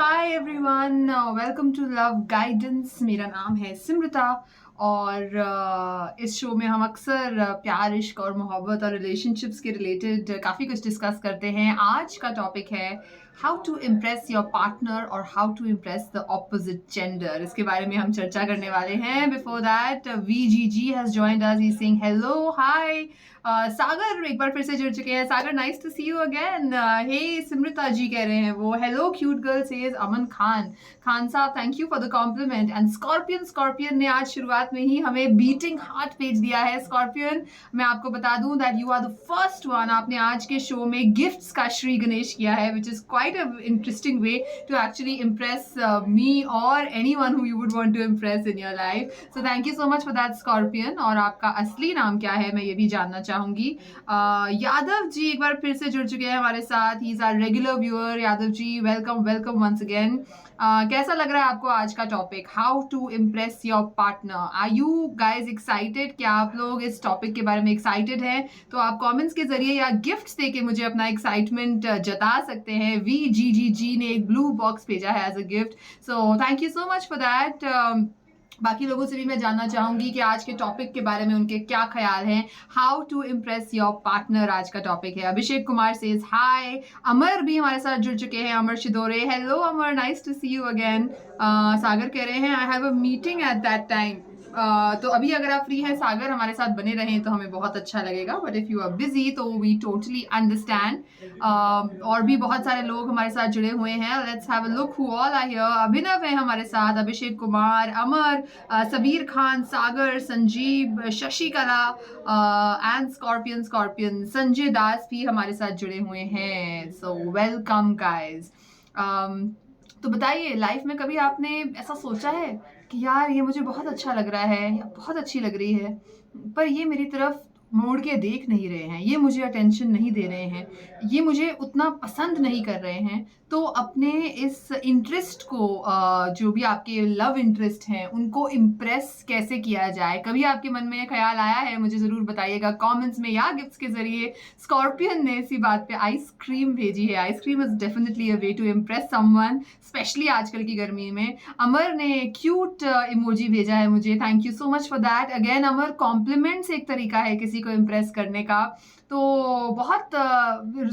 Hi everyone, welcome to love guidance. मेरा नाम है सिमरता और इस शो में हम अक्सर प्यार, इश्क और मोहब्बत और रिलेशनशिप्स के रिलेटेड काफ़ी कुछ डिस्कस करते हैं। आज का टॉपिक है how to impress your partner और how to impress the opposite gender. इसके बारे में हम चर्चा करने वाले हैं। Before that VGG has joined us, he is saying hello, hi. Sagar एक बार फिर से जुड़ चुके हैं। Sagar, nice to see you again. Hey Simrata ji कह रहे हैं वो, hello cute girl says Aman Khan. Khan साहब, thank you for the compliment. And scorpion ने आज शुरुआत में ही हमें बीटिंग हार्ट भेज दिया है। स्कॉर्पियन, मैं आपको बता दूं that you are the first one. आपने आज के शो में गिफ्ट्स का श्री गणेश किया है, which is quite a interesting way to actually impress me और anyone who you would want to impress in your life. So thank you so much for that scorpion. और आपका असली नाम क्या है, मैं ये भी जानना चाहूंगी। यादव जी एक बार फिर से जुड़ चुके हैं हमारे साथ। He is our regular viewer. Yadav ji, welcome welcome once again. कैसा लग रहा है आपको आज का topic, how to impress your partner? Are you guys excited? क्या आप लोग इस टॉपिक के बारे में एक्साइटेड हैं? तो आप कमेंट्स के जरिए या गिफ्ट्स देके मुझे अपना एक्साइटमेंट जता सकते हैं। VGG ने एक ब्लू बॉक्स भेजा है as a gift, so thank you so much for that. बाकी लोगों से भी मैं जानना चाहूंगी कि आज के टॉपिक के बारे में उनके क्या ख्याल हैं। How to impress your partner आज का टॉपिक है। अभिषेक कुमार सेज हाय। अमर भी हमारे साथ जुड़ चुके हैं, Amar Shidore. Hello Amar, nice to see you again. Sagar कह रहे हैं I have a meeting at that time. तो अभी अगर आप फ्री हैं सागर, हमारे साथ बने रहें तो हमें बहुत अच्छा लगेगा। But if you are busy तो वी टोटली अंडरस्टैंड। और भी बहुत सारे लोग हमारे साथ जुड़े हुए हैं। Let's have a look who all are here. Abhinav है हमारे साथ, अभिषेक कुमार, अमर, सबीर खान, सागर, संजीव, शशिकला एंड स्कॉर्पियन संजय दास भी हमारे साथ जुड़े हुए हैं। So welcome guys. तो बताइए, लाइफ में कभी आपने ऐसा सोचा है कि यार ये मुझे बहुत अच्छा लग रहा है या बहुत अच्छी लग रही है, पर ये मेरी तरफ मोड़ के देख नहीं रहे हैं, ये मुझे अटेंशन नहीं दे रहे हैं, ये मुझे उतना पसंद नहीं कर रहे हैं। तो अपने इस इंटरेस्ट को जो भी आपके लव इंटरेस्ट हैं उनको इम्प्रेस कैसे किया जाए? कभी आपके मन में ये ख्याल आया है? मुझे ज़रूर बताइएगा कमेंट्स में या गिफ्ट्स के ज़रिए। स्कॉर्पियन ने इसी बात पे आइसक्रीम भेजी है। Ice cream is definitely a way to impress someone, specially आजकल की गर्मी में। अमर ने क्यूट इमोजी भेजा है मुझे, thank you so much for that. Again Amar, compliments एक तरीका है किसी को इम्प्रेस करने का। तो बहुत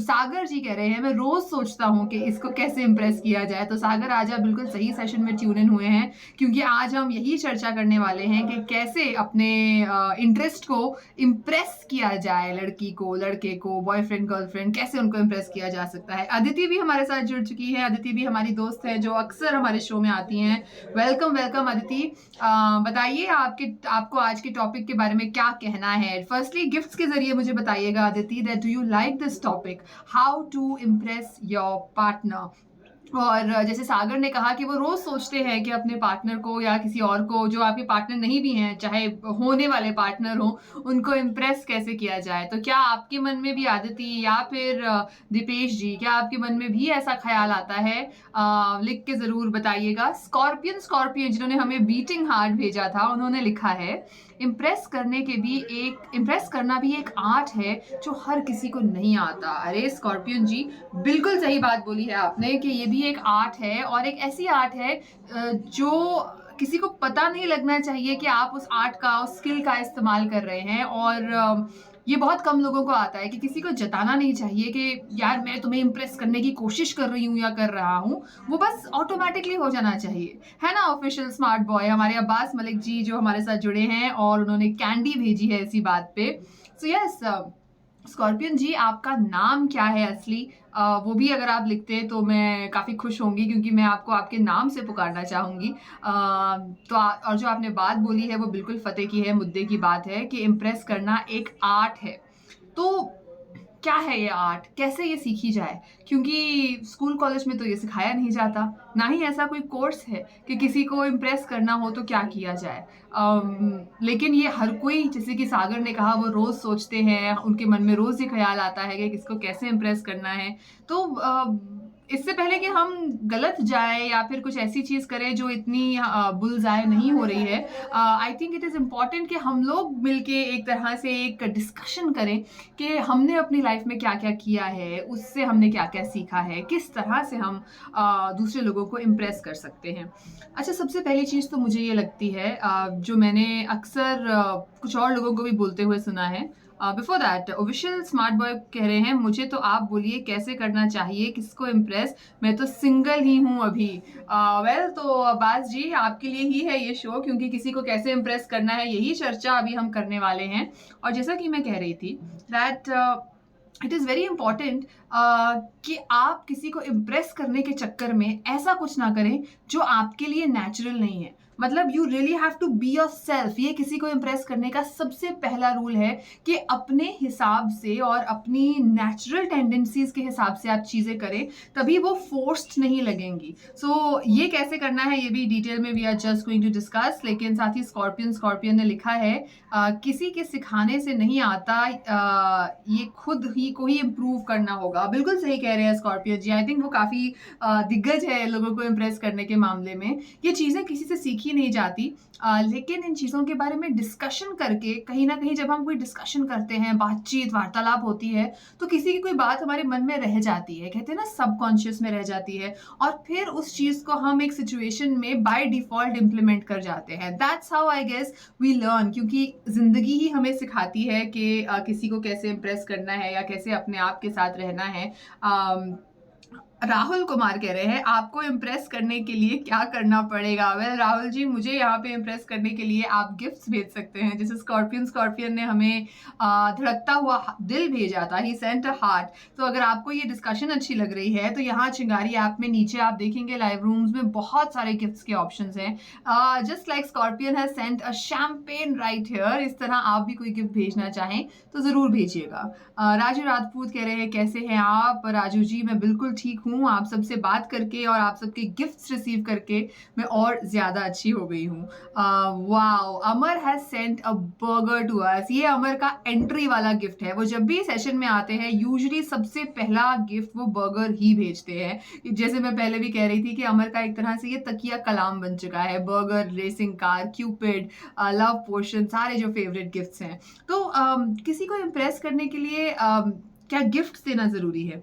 सागर जी कह रहे हैं मैं रोज सोचता हूँ कि इसको कैसे इम्प्रेस किया जाए। तो सागर, आज आप बिल्कुल सही सेशन में ट्यून इन हुए हैं, क्योंकि आज हम यही चर्चा करने वाले हैं कि कैसे अपने इंटरेस्ट को इम्प्रेस किया जाए। लड़की को, लड़के को, बॉयफ्रेंड गर्लफ्रेंड, कैसे उनको इम्प्रेस किया जा सकता है। अदिति भी हमारे साथ जुड़ चुकी है। अदिति भी हमारी दोस्त है जो अक्सर हमारे शो में आती हैं। Welcome welcome Aditi. बताइए आपको आज के टॉपिक के बारे में क्या कहना है। फर्स्टली गिफ्ट्स के जरिए मुझे बताइएगा Aditi, that do you like this topic, how to impress your partner. और जैसे सागर ने कहा कि वो रोज सोचते हैं कि अपने पार्टनर को या किसी और को, जो आपके पार्टनर नहीं भी हैं, चाहे होने वाले पार्टनर हो, उनको इम्प्रेस कैसे किया जाए। तो क्या आपके मन में भी आदिति या फिर दीपेश जी, क्या आपके मन में भी ऐसा ख्याल आता है? लिख के जरूर बताइएगा। स्कॉर्पियन जिन्होंने हमें बीटिंग हार्ट भेजा था, उन्होंने लिखा है इम्प्रेस करना भी एक आर्ट है जो हर किसी को नहीं आता। अरे स्कॉर्पियन जी, बिल्कुल सही बात बोली है आपने कि ये भी एक आर्ट है, और एक ऐसी आर्ट है जो किसी को पता नहीं लगना चाहिए कि आप उस आर्ट का, उस स्किल का इस्तेमाल कर रहे हैं। और ये बहुत कम लोगों को आता है कि किसी को जताना नहीं चाहिए कि यार मैं तुम्हें इम्प्रेस करने की कोशिश कर रही हूँ या कर रहा हूँ। वो बस ऑटोमेटिकली हो जाना चाहिए, है ना। ऑफिशियल स्मार्ट बॉय हमारे अब्बास मलिक जी जो हमारे साथ जुड़े हैं, और उन्होंने कैंडी भेजी है इसी बात पे। सो यस स्कॉर्पियन जी, आपका नाम क्या है असली? वो भी अगर आप लिखते हैं तो मैं काफ़ी खुश होंगी, क्योंकि मैं आपको आपके नाम से पुकारना चाहूँगी। और जो आपने बात बोली है वो बिल्कुल फतेह की है, मुद्दे की बात है कि इम्प्रेस करना एक आर्ट है। तो क्या है ये आर्ट, कैसे ये सीखी जाए? क्योंकि स्कूल कॉलेज में तो ये सिखाया नहीं जाता, ना ही ऐसा कोई कोर्स है कि किसी को इम्प्रेस करना हो तो क्या किया जाए। लेकिन ये हर कोई, जैसे कि सागर ने कहा, वो रोज़ सोचते हैं, उनके मन में रोज़ ये ख्याल आता है कि किसको कैसे इम्प्रेस करना है। तो इससे पहले कि हम गलत जाए या फिर कुछ ऐसी चीज़ करें जो इतनी बुलज़ाय नहीं हो रही है, I think it is important कि हम लोग मिलके एक तरह से एक डिस्कशन करें कि हमने अपनी लाइफ में क्या क्या किया है, उससे हमने क्या क्या क्या सीखा है, किस तरह से हम दूसरे लोगों को इम्प्रेस कर सकते हैं। अच्छा, सबसे पहली चीज़ तो मुझे ये लगती है जो मैंने अक्सर कुछ और लोगों को भी बोलते हुए सुना है। Before that official smart boy कह रहे हैं, मुझे तो आप बोलिए कैसे करना चाहिए, किसको इम्प्रेस, मैं तो सिंगल ही हूँ अभी। वेल तो अब्बास जी, आपके लिए ही है ये शो, क्योंकि किसी को कैसे इम्प्रेस करना है यही चर्चा अभी हम करने वाले हैं। और जैसा कि मैं कह रही थी that it is very important कि आप किसी को इम्प्रेस करने के चक्कर में ऐसा कुछ ना करें जो आपके लिए नेचुरल नहीं है। मतलब you really have to be yourself. ये किसी को इम्प्रेस करने का सबसे पहला रूल है कि अपने हिसाब से और अपनी नेचुरल टेंडेंसीज के हिसाब से आप चीज़ें करें, तभी वो फोर्स्ड नहीं लगेंगी। सो ये कैसे करना है ये भी डिटेल में we are just going to discuss. लेकिन साथ ही स्कॉर्पियन ने लिखा है किसी के सिखाने से नहीं आता, ये खुद ही को ही इम्प्रूव करना होगा। बिल्कुल सही कह रहे हैं स्कॉर्पियन जी। आई थिंक वो काफ़ी दिग्गज है लोगों को इम्प्रेस करने के मामले में। ये चीज़ें किसी से सीखी नहीं जाती, लेकिन इन चीज़ों के बारे में डिस्कशन करके कहीं ना कहीं जब हम कोई डिस्कशन करते हैं, बातचीत वार्तालाप होती है, तो किसी की कोई बात हमारे मन में रह जाती है, कहते हैं ना सबकॉन्शियस में रह जाती है, और फिर उस चीज़ को हम एक सिचुएशन में बाय डिफॉल्ट इम्प्लीमेंट कर जाते हैं। That's how I guess we learn, क्योंकि ज़िंदगी ही हमें सिखाती है कि किसी को कैसे इम्प्रेस करना है या कैसे अपने आप के साथ रहना है। राहुल कुमार कह रहे हैं आपको इम्प्रेस करने के लिए क्या करना पड़ेगा। वेल राहुल जी, मुझे यहाँ पे इम्प्रेस करने के लिए आप गिफ्ट्स भेज सकते हैं। जैसे स्कॉर्पियन ने हमें धड़कता हुआ दिल भेजा था, ही सेंट अ हार्ट। तो अगर आपको ये डिस्कशन अच्छी लग रही है तो यहाँ चिंगारी ऐप में नीचे आप देखेंगे लाइव रूम्स में बहुत सारे गिफ्ट्स के ऑप्शंस हैं। Just like scorpion has sent a champagne right here, इस तरह आप भी कोई गिफ्ट भेजना चाहें तो ज़रूर भेजिएगा। राजू राजपूत कह रहे हैं कैसे हैं आप। राजू जी, मैं बिल्कुल ठीक हूँ। आप सबसे बात करके और आप सबके गिफ्ट्स रिसीव करके मैं और ज्यादा अच्छी हो गई हूँ। Wow, Amar has sent a burger to us. ये अमर का एंट्री वाला गिफ्ट है। वो जब भी सेशन में आते हैं यूजुअली सबसे पहला गिफ्ट वो बर्गर ही भेजते हैं। जैसे मैं पहले भी कह रही थी कि अमर का एक तरह से ये तकिया कलाम बन चुका है। Burger, racing car, cupid, love potion, सारे जो फेवरेट गिफ्ट्स हैं। तो किसी को इम्प्रेस करने के लिए क्या गिफ्ट देना जरूरी है,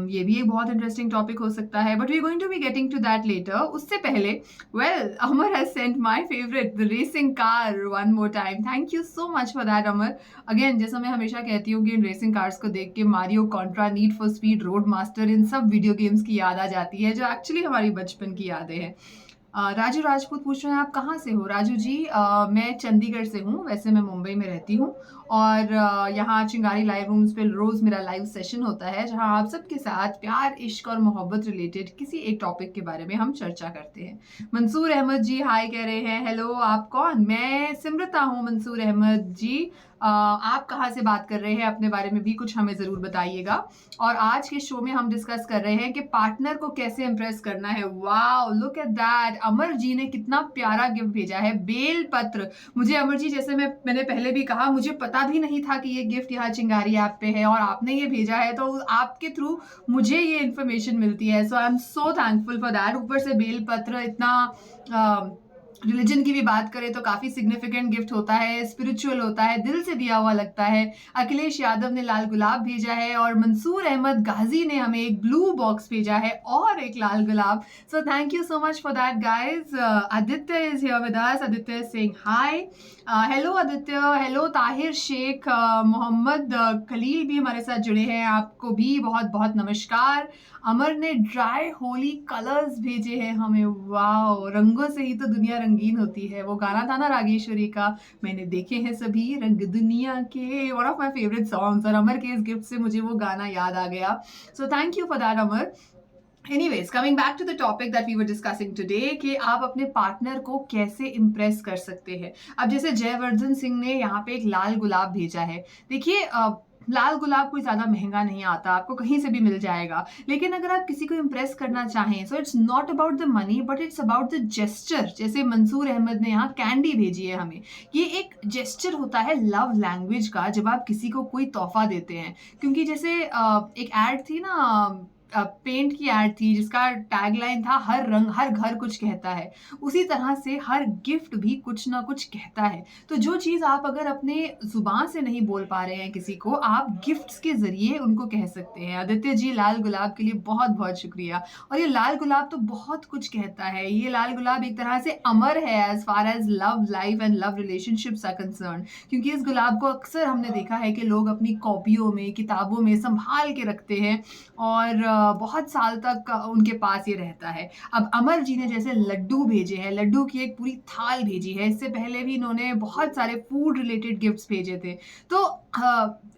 ये भी एक बहुत इंटरेस्टिंग टॉपिक हो सकता है, but we are going to be getting to that later. उससे पहले well, Amar has sent my favourite the racing car one more time. Thank you so much for that Amar. Again, जैसा मैं हमेशा कहती हूँ कि इन रेसिंग कार्स को देख के Mario, Contra, need for speed, road master, इन सब वीडियो गेम्स की याद आ जाती है जो एक्चुअली हमारी बचपन की यादें हैं। राजू राजपूत पूछ रहे हैं आप कहाँ से हो। राजू जी, मैं चंडीगढ़ से हूँ, वैसे मैं मुंबई में रहती हूँ, और यहाँ चिंगारी लाइव रूम्स पे रोज़ मेरा लाइव सेशन होता है जहाँ आप सबके साथ प्यार, इश्क और मोहब्बत रिलेटेड किसी एक टॉपिक के बारे में हम चर्चा करते हैं। मंसूर अहमद जी हाय कह रहे हैं। हेलो, आप कौन। मैं सिमरता हूँ मंसूर अहमद जी। आप कहाँ से बात कर रहे हैं, अपने बारे में भी कुछ हमें ज़रूर बताइएगा। और आज के शो में हम डिस्कस कर रहे हैं कि पार्टनर को कैसे इम्प्रेस करना है। Wow, look at that. Amar ji ने कितना प्यारा गिफ्ट भेजा है, बेल पत्र। मुझे अमर जी, जैसे मैंने पहले भी कहा, मुझे पता भी नहीं था कि ये गिफ्ट यहाँ चिंगारी ऐप पे है और आपने ये भेजा है, तो आपके थ्रू मुझे ये इन्फॉर्मेशन मिलती है। So I am so thankful for that. ऊपर से बेल पत्र इतना रिलीजन की भी बात करें तो काफी सिग्निफिकेंट गिफ्ट होता है, स्पिरिचुअल होता है, दिल से दिया हुआ लगता है। अखिलेश यादव ने लाल गुलाब भेजा है और मंसूर अहमद गाजी ने हमें एक ब्लू बॉक्स भेजा है और एक लाल गुलाब। So thank you so much for that guys. Aditya is here with us. Aditya is saying hi. Hello Aditya, hello Tahir Shaikh, Mohammad Khalil भी हमारे साथ जुड़े हैं, आपको भी बहुत बहुत नमस्कार। अमर ने ड्राई होली कलर्स भेजे हैं हमें। वाओ, रंगों से ही तो दुनिया रंगीन होती है। वो गाना था ना रागेश्वरी का, मैंने देखे हैं सभी रंग दुनिया के, one of my favourite songs, और अमर के इस गिफ्ट से मुझे वो गाना याद आ गया। सो thank you for that Amar. Anyways, coming back to the topic that we were discussing today, कि आप अपने पार्टनर को कैसे इम्प्रेस कर सकते हैं। अब जैसे जयवर्धन सिंह ने यहाँ पे एक लाल गुलाब भेजा है। देखिए, लाल गुलाब कोई ज़्यादा महंगा नहीं आता, आपको कहीं से भी मिल जाएगा। लेकिन अगर आप किसी को इम्प्रेस करना चाहें, so it's not about the money but it's about the gesture. जैसे मंसूर अहमद ने यहाँ कैंडी भेजी है हमें, ये एक जेस्चर होता है लव लैंग्वेज का, जब आप किसी को कोई तोहफा देते हैं। क्योंकि जैसे एक एड थी ना पेंट की एड थी जिसका टैगलाइन था हर रंग हर घर कुछ कहता है, उसी तरह से हर गिफ्ट भी कुछ ना कुछ कहता है। तो जो चीज़ आप अगर अपने ज़ुबान से नहीं बोल पा रहे हैं किसी को, आप गिफ्ट्स के ज़रिए उनको कह सकते हैं। आदित्य जी, लाल गुलाब के लिए बहुत-बहुत शुक्रिया। और ये लाल गुलाब तो बहुत कुछ कहता है। ये लाल गुलाब एक तरह से अमर है as far as love life and love relationships are concerned, क्योंकि इस गुलाब को अक्सर हमने देखा है कि लोग अपनी कॉपियों में, किताबों में सँभाल के रखते हैं और बहुत साल तक उनके पास ये रहता है। अब अमर जी ने जैसे लड्डू भेजे हैं, लड्डू की एक पूरी थाल भेजी है। इससे पहले भी इन्होंने बहुत सारे फूड रिलेटेड गिफ्ट्स भेजे थे। तो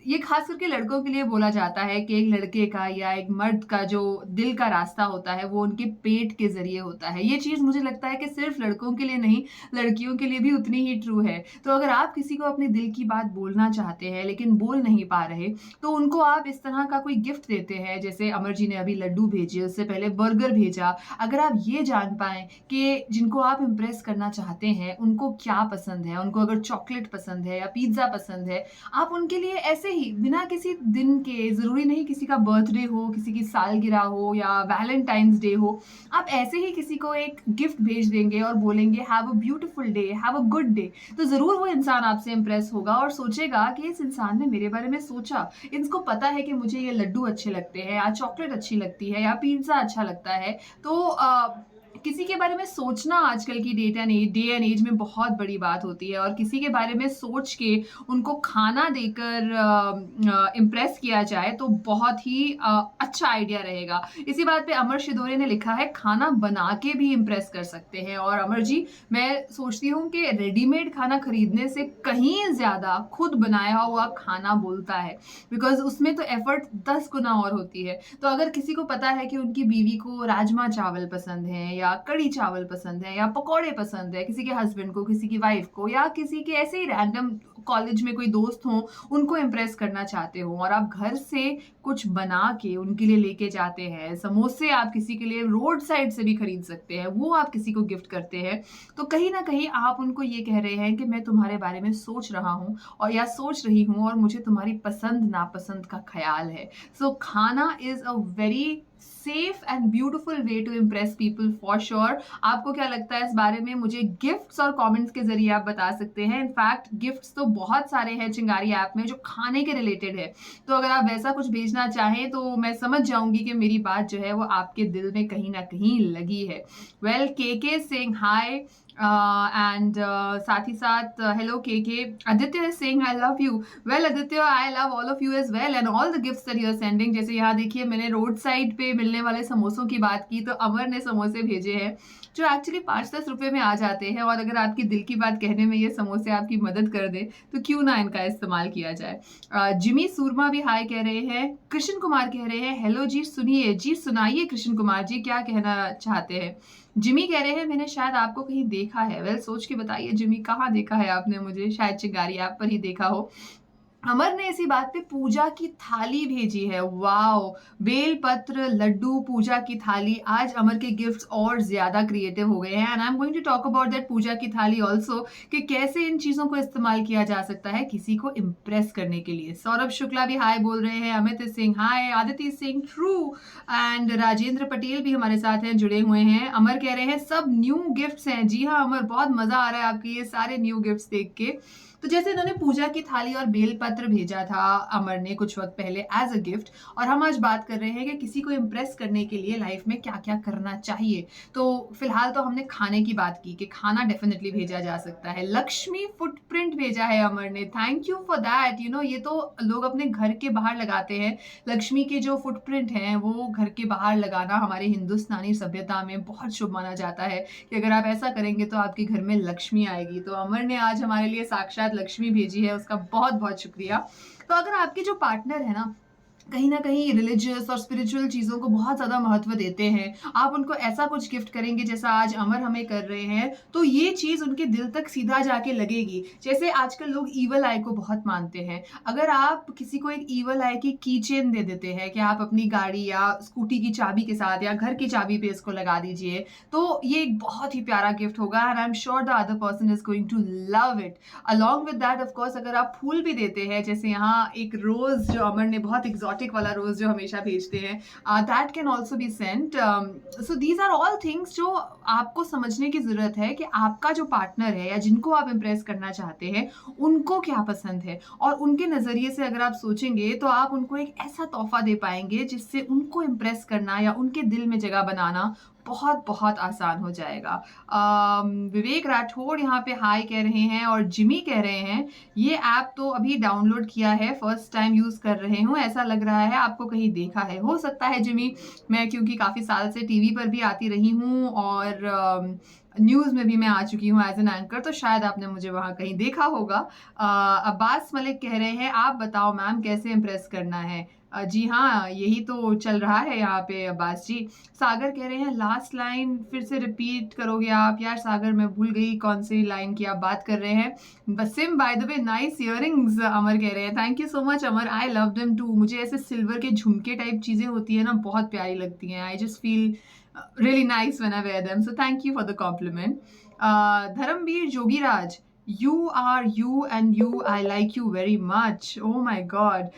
ये खास करके लड़कों के लिए बोला जाता है कि एक लड़के का या एक मर्द का जो दिल का रास्ता होता है, वो उनके पेट के ज़रिए होता है। ये चीज़ मुझे लगता है कि सिर्फ़ लड़कों के लिए नहीं, लड़कियों के लिए भी उतनी ही ट्रू है। तो अगर आप किसी को अपने दिल की बात बोलना चाहते हैं, लेकिन बोल नहीं पा रहे, तो उनको आप इस तरह का कोई गिफ्ट देते हैं, जैसे अमर जी ने अभी लड्डू भेजे, उससे पहले बर्गर भेजा। अगर आप ये जान पाएँ कि जिनको आप इम्प्रेस करना चाहते हैं, उनको क्या पसंद है, उनको अगर चॉकलेट पसंद है या पिज़्ज़ा पसंद है, आप उनके लिए ऐसे ही बिना किसी दिन के, ज़रूरी नहीं किसी का बर्थडे हो, किसी की सालगिरह हो या वैलेंटाइन्स डे हो, आप ऐसे ही किसी को एक गिफ्ट भेज देंगे और बोलेंगे have a beautiful day, have a good day, तो ज़रूर वो इंसान आपसे इम्प्रेस होगा और सोचेगा कि इस इंसान ने मेरे बारे में सोचा, इसको पता है कि मुझे ये लड्डू अच्छे लगते हैं या चॉकलेट अच्छी लगती है या पिज़्ज़ा अच्छा लगता है। तो किसी के बारे में सोचना आजकल की डे एंड एज में बहुत बड़ी बात होती है, और किसी के बारे में सोच के उनको खाना देकर इम्प्रेस किया जाए तो बहुत ही अच्छा आइडिया रहेगा। इसी बात पे अमर शिदोरे ने लिखा है खाना बना के भी इम्प्रेस कर सकते हैं। और अमर जी, मैं सोचती हूँ कि रेडीमेड खाना खरीदने से कहीं ज़्यादा खुद बनाया हुआ खाना बोलता है, बिकॉज़ उसमें तो एफर्ट 10 गुना और होती है। तो अगर किसी को पता है कि उनकी बीवी को राजमा चावल पसंद है या कढ़ी चावल पसंद है या पकौड़े पसंद है, किसी के हस्बैंड को, किसी की वाइफ को, या किसी के ऐसे ही रैंडम कॉलेज में कोई दोस्त हों, उनको इम्प्रेस करना चाहते हो और आप घर से कुछ बना के उनके लिए लेके जाते हैं, समोसे आप किसी के लिए रोड साइड से भी खरीद सकते हैं, वो आप किसी को गिफ्ट करते हैं, तो कहीं न कहीं आप उनको ये कह रहे हैं कि मैं तुम्हारे बारे में सोच रहा हूँ और या सोच रही हूँ और मुझे तुम्हारी पसंद-नापसंद का ख़्याल है। सो खाना is a very safe and beautiful way to impress people for sure. आपको क्या लगता है इस बारे में? मुझे गिफ्ट्स और कमेंट्स के ज़रिए आप बता सकते हैं। इनफैक्ट गिफ्ट्स तो बहुत सारे हैं चिंगारी ऐप में जो खाने के रिलेटेड है। तो अगर आप वैसा कुछ भेजना चाहें तो मैं समझ जाऊँगी कि मेरी बात जो है वो आपके दिल में कहीं न कहीं लगी है। Well, KK saying hi and साथ ही साथ hello KK. Aditya is saying I love you. Well Aditya, I love all of you as well and all the gifts that you are sending. जैसे यहाँ देखिए, मैंने रोड साइड पे मिलने वाले समोसों की बात की, तो अमर ने समोसे भेजे हैं जो एक्चुअली 5-10 रुपए में आ जाते हैं, और अगर आपकी दिल की बात कहने में ये समोसे आपकी मदद कर दे तो क्यों ना इनका इस्तेमाल किया जाए। जिमी सूरमा भी हाय कह रहे हैं। कृष्ण कुमार कह रहे हैं हेलो जी, सुनिए जी, सुनाइए कृष्ण कुमार जी, क्या कहना चाहते हैं। जिमी कह रहे हैं मैंने शायद आपको कहीं देखा है। वेल, सोच के बताइए जिमी, कहाँ देखा है आपने मुझे? शायद चिंगारी ऐप पर ही देखा हो। अमर ने इसी बात पे पूजा की थाली भेजी है। वाओ! बेलपत्र, लड्डू, पूजा की थाली। आज अमर के गिफ्ट्स और ज़्यादा क्रिएटिव हो गए हैं and I am going to talk about that puja की थाली आल्सो, कि कैसे इन चीज़ों को इस्तेमाल किया जा सकता है किसी को इम्प्रेस करने के लिए। सौरभ शुक्ला भी हाय बोल रहे हैं। अमित सिंह हाय। आदित्य सिंह ट्रू एंड राजेंद्र पटेल भी हमारे साथ हैं, जुड़े हुए हैं। अमर कह रहे हैं सब न्यू गिफ्ट्स हैं। जी हाँ अमर, बहुत मज़ा आ रहा है आपके ये सारे न्यू गिफ्ट्स देख के। तो जैसे इन्होंने पूजा की थाली और बेलपत्र भेजा था अमर ने कुछ वक्त पहले एज अ गिफ्ट, और हम आज बात कर रहे हैं कि किसी को इम्प्रेस करने के लिए लाइफ में क्या क्या करना चाहिए। तो फिलहाल तो हमने खाने की बात की कि खाना डेफिनेटली भेजा जा सकता है। लक्ष्मी फुटप्रिंट भेजा है अमर ने, thank you for that. You know, ये तो लोग अपने घर के बाहर लगाते हैं। लक्ष्मी के जो फुटप्रिंट हैं वो घर के बाहर लगाना हमारे हिंदुस्तानी सभ्यता में बहुत शुभ माना जाता है, कि अगर आप ऐसा करेंगे तो आपके घर में लक्ष्मी आएगी। तो अमर ने आज हमारे लिए साक्षात लक्ष्मी भेजी है, उसका बहुत बहुत शुक्रिया। तो अगर आपके जो पार्टनर है ना, कहीं न कहीं रिलीजियस और स्पिरिचुअल चीज़ों को बहुत ज़्यादा महत्व देते हैं, आप उनको ऐसा कुछ गिफ्ट करेंगे जैसा आज अमर हमें कर रहे हैं, तो ये चीज़ उनके दिल तक सीधा जाके लगेगी। जैसे आजकल लोग ईवल आई को बहुत मानते हैं। अगर आप किसी को एक ईवल आई की की चेन दे देते हैं कि आप अपनी गाड़ी या स्कूटी की चाबी के साथ या घर की चाबी पे इसको लगा दीजिए, तो ये एक बहुत ही प्यारा गिफ्ट होगा and I am sure the other person is going to love it. Along with that of course, अगर आप फूल भी देते हैं, जैसे यहाँ एक रोज़ जो अमर ने बहुत एक्सोटिक वाला रोज़ जो हमेशा भेजते हैं, that can also be sent. So these are all things जो आपको समझने की ज़रूरत है कि आपका जो पार्टनर है या जिनको आप इम्प्रेस करना चाहते हैं, उनको क्या पसंद है, और उनके नज़रिए से अगर आप सोचेंगे तो आप उनको एक ऐसा तोहफ़ा दे पाएँगे जिससे उनको इम्प्रेस करना या उनके दिल में जगह बनाना बहुत बहुत आसान हो जाएगा। विवेक राठौड़ यहाँ पे हाय कह रहे हैं और जिमी कह रहे हैं, ये ऐप तो अभी डाउनलोड किया है, फर्स्ट टाइम यूज़ कर रहे हूँ, ऐसा लग रहा है आपको कहीं देखा है। हो सकता है जिमी, मैं क्योंकि काफ़ी साल से टीवी पर भी आती रही हूँ और न्यूज़ में भी मैं आ चुकी हूँ एज़ एन एंकर, तो शायद आपने मुझे वहाँ कहीं देखा होगा। अब्बास मलिक कह रहे हैं, आप बताओ मैम कैसे इम्प्रेस करना है? जी हाँ, यही तो चल रहा है यहाँ पे अब्बास जी। सागर कह रहे हैं, लास्ट लाइन फिर से रिपीट करोगे आप? यार सागर, मैं भूल गई कौन सी लाइन की आप बात कर रहे हैं। Wasim by the way nice earrings, Amar कह रहे हैं। Thank you so much Amar, I love them too. मुझे ऐसे सिल्वर के झुमके टाइप चीज़ें होती है ना, बहुत प्यारी लगती हैं। I just feel really nice when I wear them. So thank you for the compliment. Dharamveer Jogiraj, you are you and you, I like you very much. Oh my God.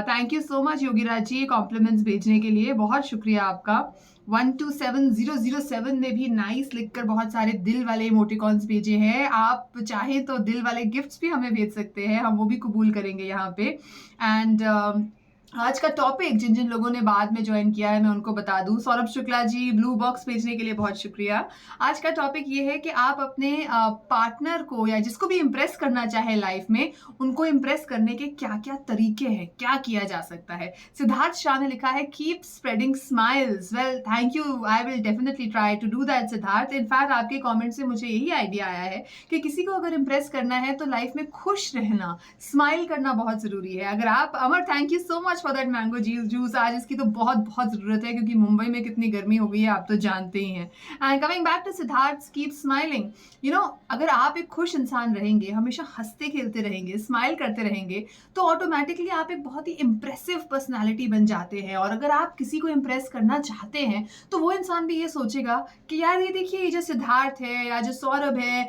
Thank you so much Yogiraj ji compliments भेजने के लिए, बहुत शुक्रिया आपका। 127007 ने भी nice लिखकर बहुत सारे दिल वाले इमोटिकॉन्स भेजे हैं। आप चाहें तो दिल वाले गिफ्ट्स भी हमें भेज सकते हैं, हम वो भी कबूल करेंगे यहाँ पे। एंड आज का टॉपिक जिन जिन लोगों ने बाद में ज्वाइन किया है मैं उनको बता दूं। सौरभ शुक्ला जी ब्लू बॉक्स भेजने के लिए बहुत शुक्रिया। आज का टॉपिक ये है कि आप अपने पार्टनर को या जिसको भी इम्प्रेस करना चाहे लाइफ में, उनको इम्प्रेस करने के क्या क्या तरीके हैं, क्या किया जा सकता है। सिद्धार्थ शाह ने लिखा है, keep spreading smiles. Well thank you, I will definitely try to do that Siddharth. In fact आपके कॉमेंट से मुझे यही आइडिया आया है कि किसी को अगर इम्प्रेस करना है तो लाइफ में खुश रहना, स्माइल करना बहुत ज़रूरी है। अगर आप, Amar thank you so much for that mango juice, आज इसकी तो बहुत बहुत ज़रूरत है क्योंकि मुंबई में कितनी गर्मी हो गई है आप तो जानते ही हैं। And coming back to Siddharth, keep smiling. You know, अगर आप एक खुश इंसान रहेंगे, हमेशा हंसते खेलते रहेंगे, स्माइल करते रहेंगे, तो ऑटोमेटिकली आप एक बहुत ही इम्प्रेसिव पर्सनैलिटी बन जाते हैं। और अगर आप किसी को इम्प्रेस करना चाहते हैं तो वो इंसान भी ये सोचेगा कि यार ये देखिए, ये जो सिद्धार्थ है या जो सौरभ है,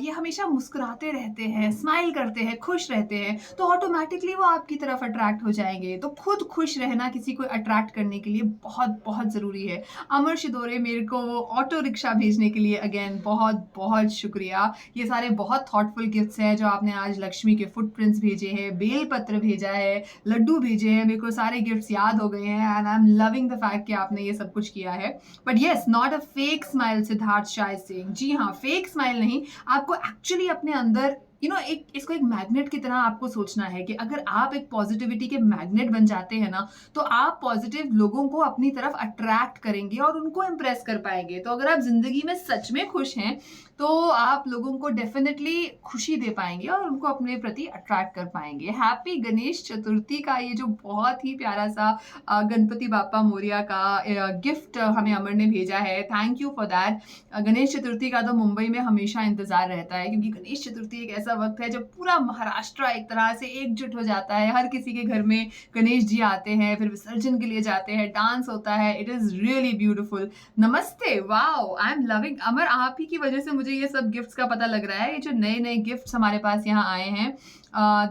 ये हमेशा मुस्कुराते रहते हैं, स्माइल करते हैं, खुश रहते हैं, तो ऑटोमेटिकली वो आपकी तरफ अट्रैक्ट हो जाएंगे। तो खुद खुश रहना किसी को अट्रैक्ट करने के लिए बहुत बहुत ज़रूरी है। अमर शिदोरे मेरे को वो ऑटो रिक्शा भेजने के लिए अगेन बहुत बहुत शुक्रिया। ये सारे बहुत थॉटफुल गिफ्ट्स हैं जो आपने आज। लक्ष्मी के फुटप्रिंट्स भेजे हैं, बेल पत्र भेजा है, लड्डू भेजे हैं, मेरे को सारे गिफ्ट्स याद हो गए हैं and I am loving the fact कि आपने ये सब कुछ किया है। But yes, not a fake smile, Siddharth Shah is saying. जी हाँ, फेक स्माइल नहीं, आपको एक्चुअली अपने अंदर एक इसको एक मैग्नेट की तरह आपको सोचना है कि अगर आप एक पॉजिटिविटी के मैग्नेट बन जाते हैं ना, तो आप पॉजिटिव लोगों को अपनी तरफ अट्रैक्ट करेंगे और उनको इम्प्रेस कर पाएंगे। तो अगर आप जिंदगी में सच में खुश हैं तो आप लोगों को डेफिनेटली खुशी दे पाएंगे और उनको अपने प्रति अट्रैक्ट कर पाएंगे। हैप्पी गणेश चतुर्थी का ये जो बहुत ही प्यारा सा गणपति बापा मोरिया का गिफ्ट हमें अमर ने भेजा है, thank you for that. Ganesh Chaturthi का तो मुंबई में हमेशा इंतजार रहता है क्योंकि गणेश चतुर्थी एक ऐसा वक्त है जब पूरा महाराष्ट्र एक तरह से एकजुट हो जाता है। हर किसी के घर में गणेश जी आते हैं, फिर विसर्जन के लिए जाते हैं, डांस होता है। It is really beautiful. नमस्ते, वाओ, आई एम लविंग। अमर, आप ही की वजह से मुझे ये सब गिफ्ट्स का पता लग रहा है। ये जो नए नए गिफ्ट्स हमारे पास यहाँ आए हैं,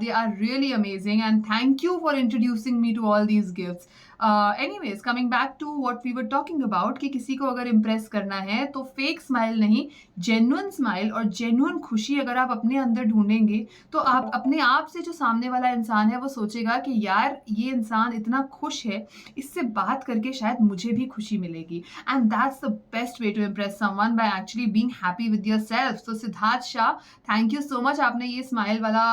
they are really amazing and thank you for introducing me to all these gifts. Anyways, coming back to what we were talking about कि किसी को अगर इम्प्रेस करना है तो फेक स्माइल नहीं, जेन्युइन स्माइल और जेन्युइन खुशी अगर आप अपने अंदर ढूंढेंगे तो आप अपने आप से, जो सामने वाला इंसान है वो सोचेगा कि यार ये इंसान इतना खुश है, इससे बात करके शायद मुझे भी खुशी मिलेगी। And that's the best way to impress someone, by actually being happy with yourself. तो Siddharth Shah, thank you so much, आपने ये स्माइल वाला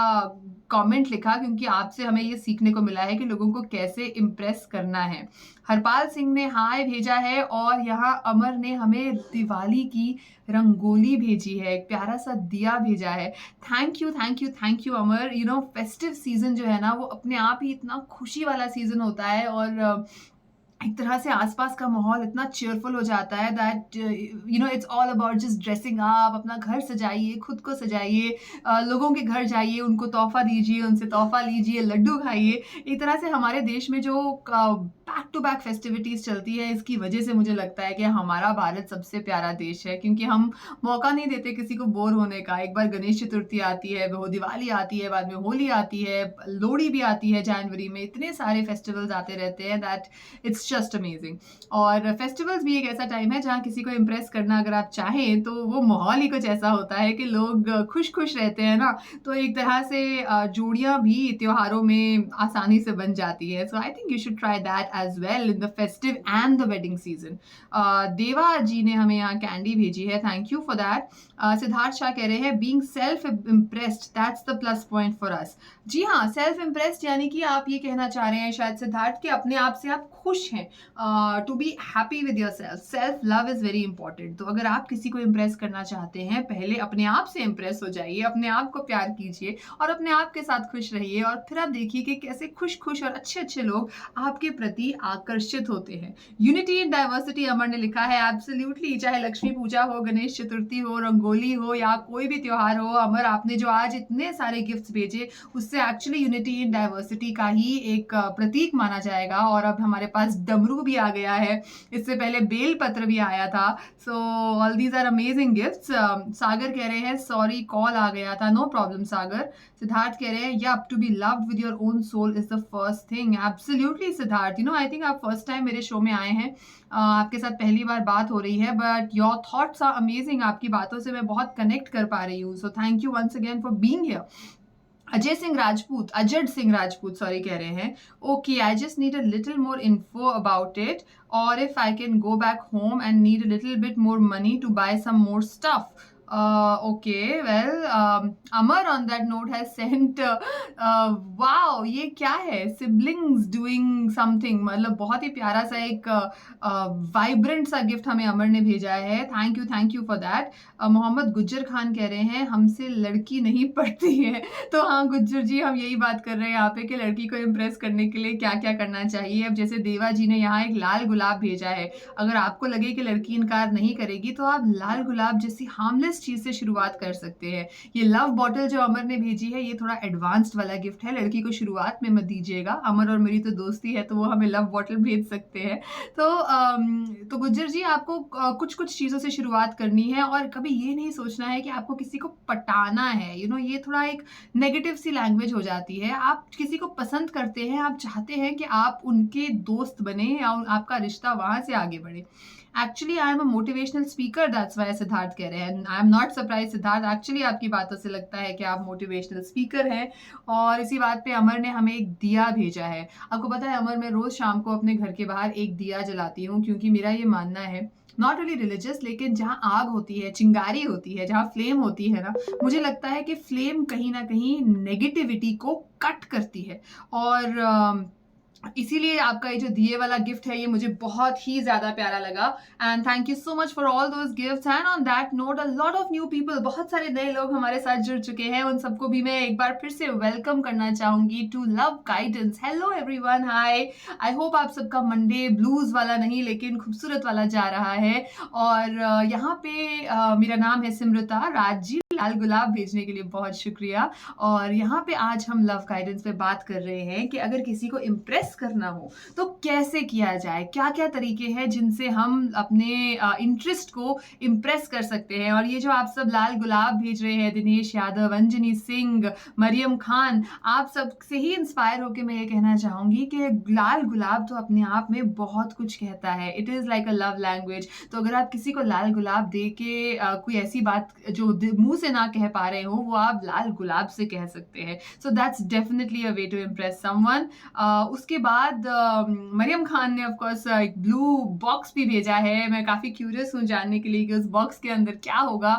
कमेंट लिखा क्योंकि आपसे हमें ये सीखने को मिला है कि लोगों को कैसे इम्प्रेस करना है। हरपाल सिंह ने हाय भेजा है और यहाँ अमर ने हमें दिवाली की रंगोली भेजी है, एक प्यारा सा दिया भेजा है। Thank you thank you thank you Amar. Festive season जो है ना वो अपने आप ही इतना खुशी वाला सीजन होता है और एक तरह से आसपास का माहौल इतना चेयरफुल हो जाता है that it's all about just dressing up. अपना घर सजाइए, खुद को सजाइए, लोगों के घर जाइए, उनको तोहफा दीजिए, उनसे तोहफा लीजिए, लड्डू खाइए। एक तरह से हमारे देश में जो बैक टू बैक फेस्टिविटीज़ चलती है, इसकी वजह से मुझे लगता है कि हमारा भारत सबसे प्यारा देश है, क्योंकि हम मौका नहीं देते किसी को बोर होने का। एक बार गणेश चतुर्थी आती है, वो दिवाली आती है, बाद में होली आती है, लोहड़ी भी आती है जनवरी में, इतने सारे फेस्टिवल्स आते रहते हैं दैट इट्स जस्ट अमेजिंग। और फेस्टिवल्स भी एक ऐसा टाइम है जहाँ किसी को इम्प्रेस करना अगर आप चाहें तो वो माहौल ही कुछ ऐसा होता है कि लोग खुश-खुश रहते हैं ना, तो एक तरह से जोड़ियाँ भी त्योहारों में आसानी से बन जाती है। So I think you should try that as well in the festive and the wedding season. Deva ji ने हमें यहाँ कैंडी भेजी है, thank you for that. Siddharth Shah कह रहे हैं being self impressed that's the plus point for us. जी हाँ, सेल्फ इम्प्रेस्ड यानी कि आप ये कहना चाह रहे हैं शायद सिद्धार्थ कि अपने आप से आप खुश हैं, to be happy with yourself. Self love is very important. तो अगर आप किसी को इम्प्रेस करना चाहते हैं, पहले अपने आप से इम्प्रेस हो जाइए, अपने आप को प्यार कीजिए और अपने आप के साथ खुश रहिए, और फिर आप देखिए कि कैसे खुश-खुश और अच्छे-अच्छे लोग आपके प्रति आकर्षित होते हैं। यूनिटी इन डाइवर्सिटी अमर ने लिखा है, एब्सोल्युटली, चाहे लक्ष्मी पूजा हो, गणेश चतुर्थी हो, रंगोली हो या कोई भी त्योहार हो। अमर, आपने जो आज इतने सारे गिफ्ट्स भेजे उससे एक्चुअली यूनिटी इन डाइवर्सिटी का ही एक प्रतीक माना जाएगा। और अब हमारे पास डमरू भी आ गया है, इससे पहले बेल पत्र भी आया था। So all these are amazing gifts. Sagar कह रहे हैं सॉरी कॉल आ गया था, नो प्रॉब्लम सागर। सिद्धार्थ कह रहे हैं या to be loved with your own soul is the first thing. Absolutely Siddharth, you know I think आप फर्स्ट टाइम मेरे शो में आए हैं, आपके साथ पहली बार बात हो रही है, but your thoughts are amazing. आपकी बातों से मैं बहुत कनेक्ट कर पा रही हूँ। So thank you once again for being here. Ajay Singh Rajput sorry कह रहे हैं, okay I just need a little more info about it, और if I can go back home and need a little bit more money to buy some more stuff. Okay, well, Amar on that note has sent, wow, ये क्या है? Siblings doing something, मतलब बहुत ही प्यारा सा एक vibrant सा gift हमें अमर ने भेजा है। Thank you for that. Mohammad Gujjar Khan कह रहे हैं हमसे लड़की नहीं पड़ती है। तो हाँ गुज्जर जी, हम यही बात कर रहे हैं यहाँ पे कि लड़की को इम्प्रेस करने के लिए क्या क्या करना चाहिए। अब जैसे देवा जी ने यहाँ एक लाल गुलाब भेजा है, अगर आपको लगे कि लड़की इनकार नहीं करेगी तो आप लाल गुलाब जैसी हार्मलेस चीज से शुरुआत कर सकते हैं। ये लव बॉटल जो अमर ने भेजी है, ये थोड़ा एडवांस्ड वाला गिफ्ट है, लड़की को शुरुआत में मत दीजिएगा। अमर और मेरी तो दोस्ती है तो वो हमें लव बॉटल भेज सकते हैं। तो गुज्जर जी, आपको कुछ कुछ चीज़ों से शुरुआत करनी है और कभी ये नहीं सोचना है कि आपको किसी को पटाना है। यू नो, ये थोड़ा एक नेगेटिव सी लैंग्वेज हो जाती है। आप किसी को पसंद करते हैं, आप चाहते हैं कि आप उनके दोस्त बने या आपका रिश्ता वहाँ से आगे बढ़े। Actually I am a motivational speaker, that's why Siddharth कह रहे हैं। I am not surprise Siddharth, actually आपकी बातों से लगता है कि आप मोटिवेशनल स्पीकर हैं। और इसी बात पे अमर ने हमें एक दिया भेजा है। आपको पता है अमर, मैं रोज शाम को अपने घर के बाहर एक दिया जलाती हूँ, क्योंकि मेरा ये मानना है, नॉट रियली रिलीजियस, लेकिन जहाँ आग होती है, चिंगारी होती है, जहाँ फ्लेम होती है ना, मुझे लगता है कि फ्लेम कहीं ना कहीं नेगेटिविटी को कट करती है। और इसीलिए आपका ये जो दिए वाला गिफ्ट है ये मुझे बहुत ही ज्यादा प्यारा लगा। And thank you so much for all those gifts. And on that note, a lot of new people, बहुत सारे नए लोग हमारे साथ जुड़ चुके हैं, उन सबको भी मैं एक बार फिर से वेलकम करना चाहूंगी to love guidance. Hello everyone, hi. I hope आप सबका मंडे ब्लूज वाला नहीं लेकिन खूबसूरत वाला जा रहा है। और यहाँ पे मेरा नाम है सिमरता। राज जी, लाल गुलाब भेजने के लिए बहुत शुक्रिया। और यहाँ पे आज हम लव गाइडेंस पे बात कर रहे हैं कि अगर किसी को इम्प्रेस करना हो तो कैसे किया जाए, क्या क्या तरीके हैं जिनसे हम अपने इंटरेस्ट को इम्प्रेस कर सकते हैं। और ये जो आप सब लाल गुलाब भेज रहे हैं, दिनेश यादव, अंजनी सिंह, मरियम खान, आप सब से ही इंस्पायर होकर मैं ये कहना चाहूंगी कि लाल गुलाब तो अपने आप में बहुत कुछ कहता है। It is like a love language. तो अगर आप किसी को लाल गुलाब दे के कोई ऐसी बात जो मुंह से ना कह पा रहे हो, वो आप लाल गुलाब से कह सकते हैं। So that's definitely a way to impress someone. उसके बाद मरियम खान ने ऑफ कोर्स एक ब्लू बॉक्स भी भेजा है। मैं काफ़ी क्यूरियस हूँ जानने के लिए कि उस बॉक्स के अंदर क्या होगा।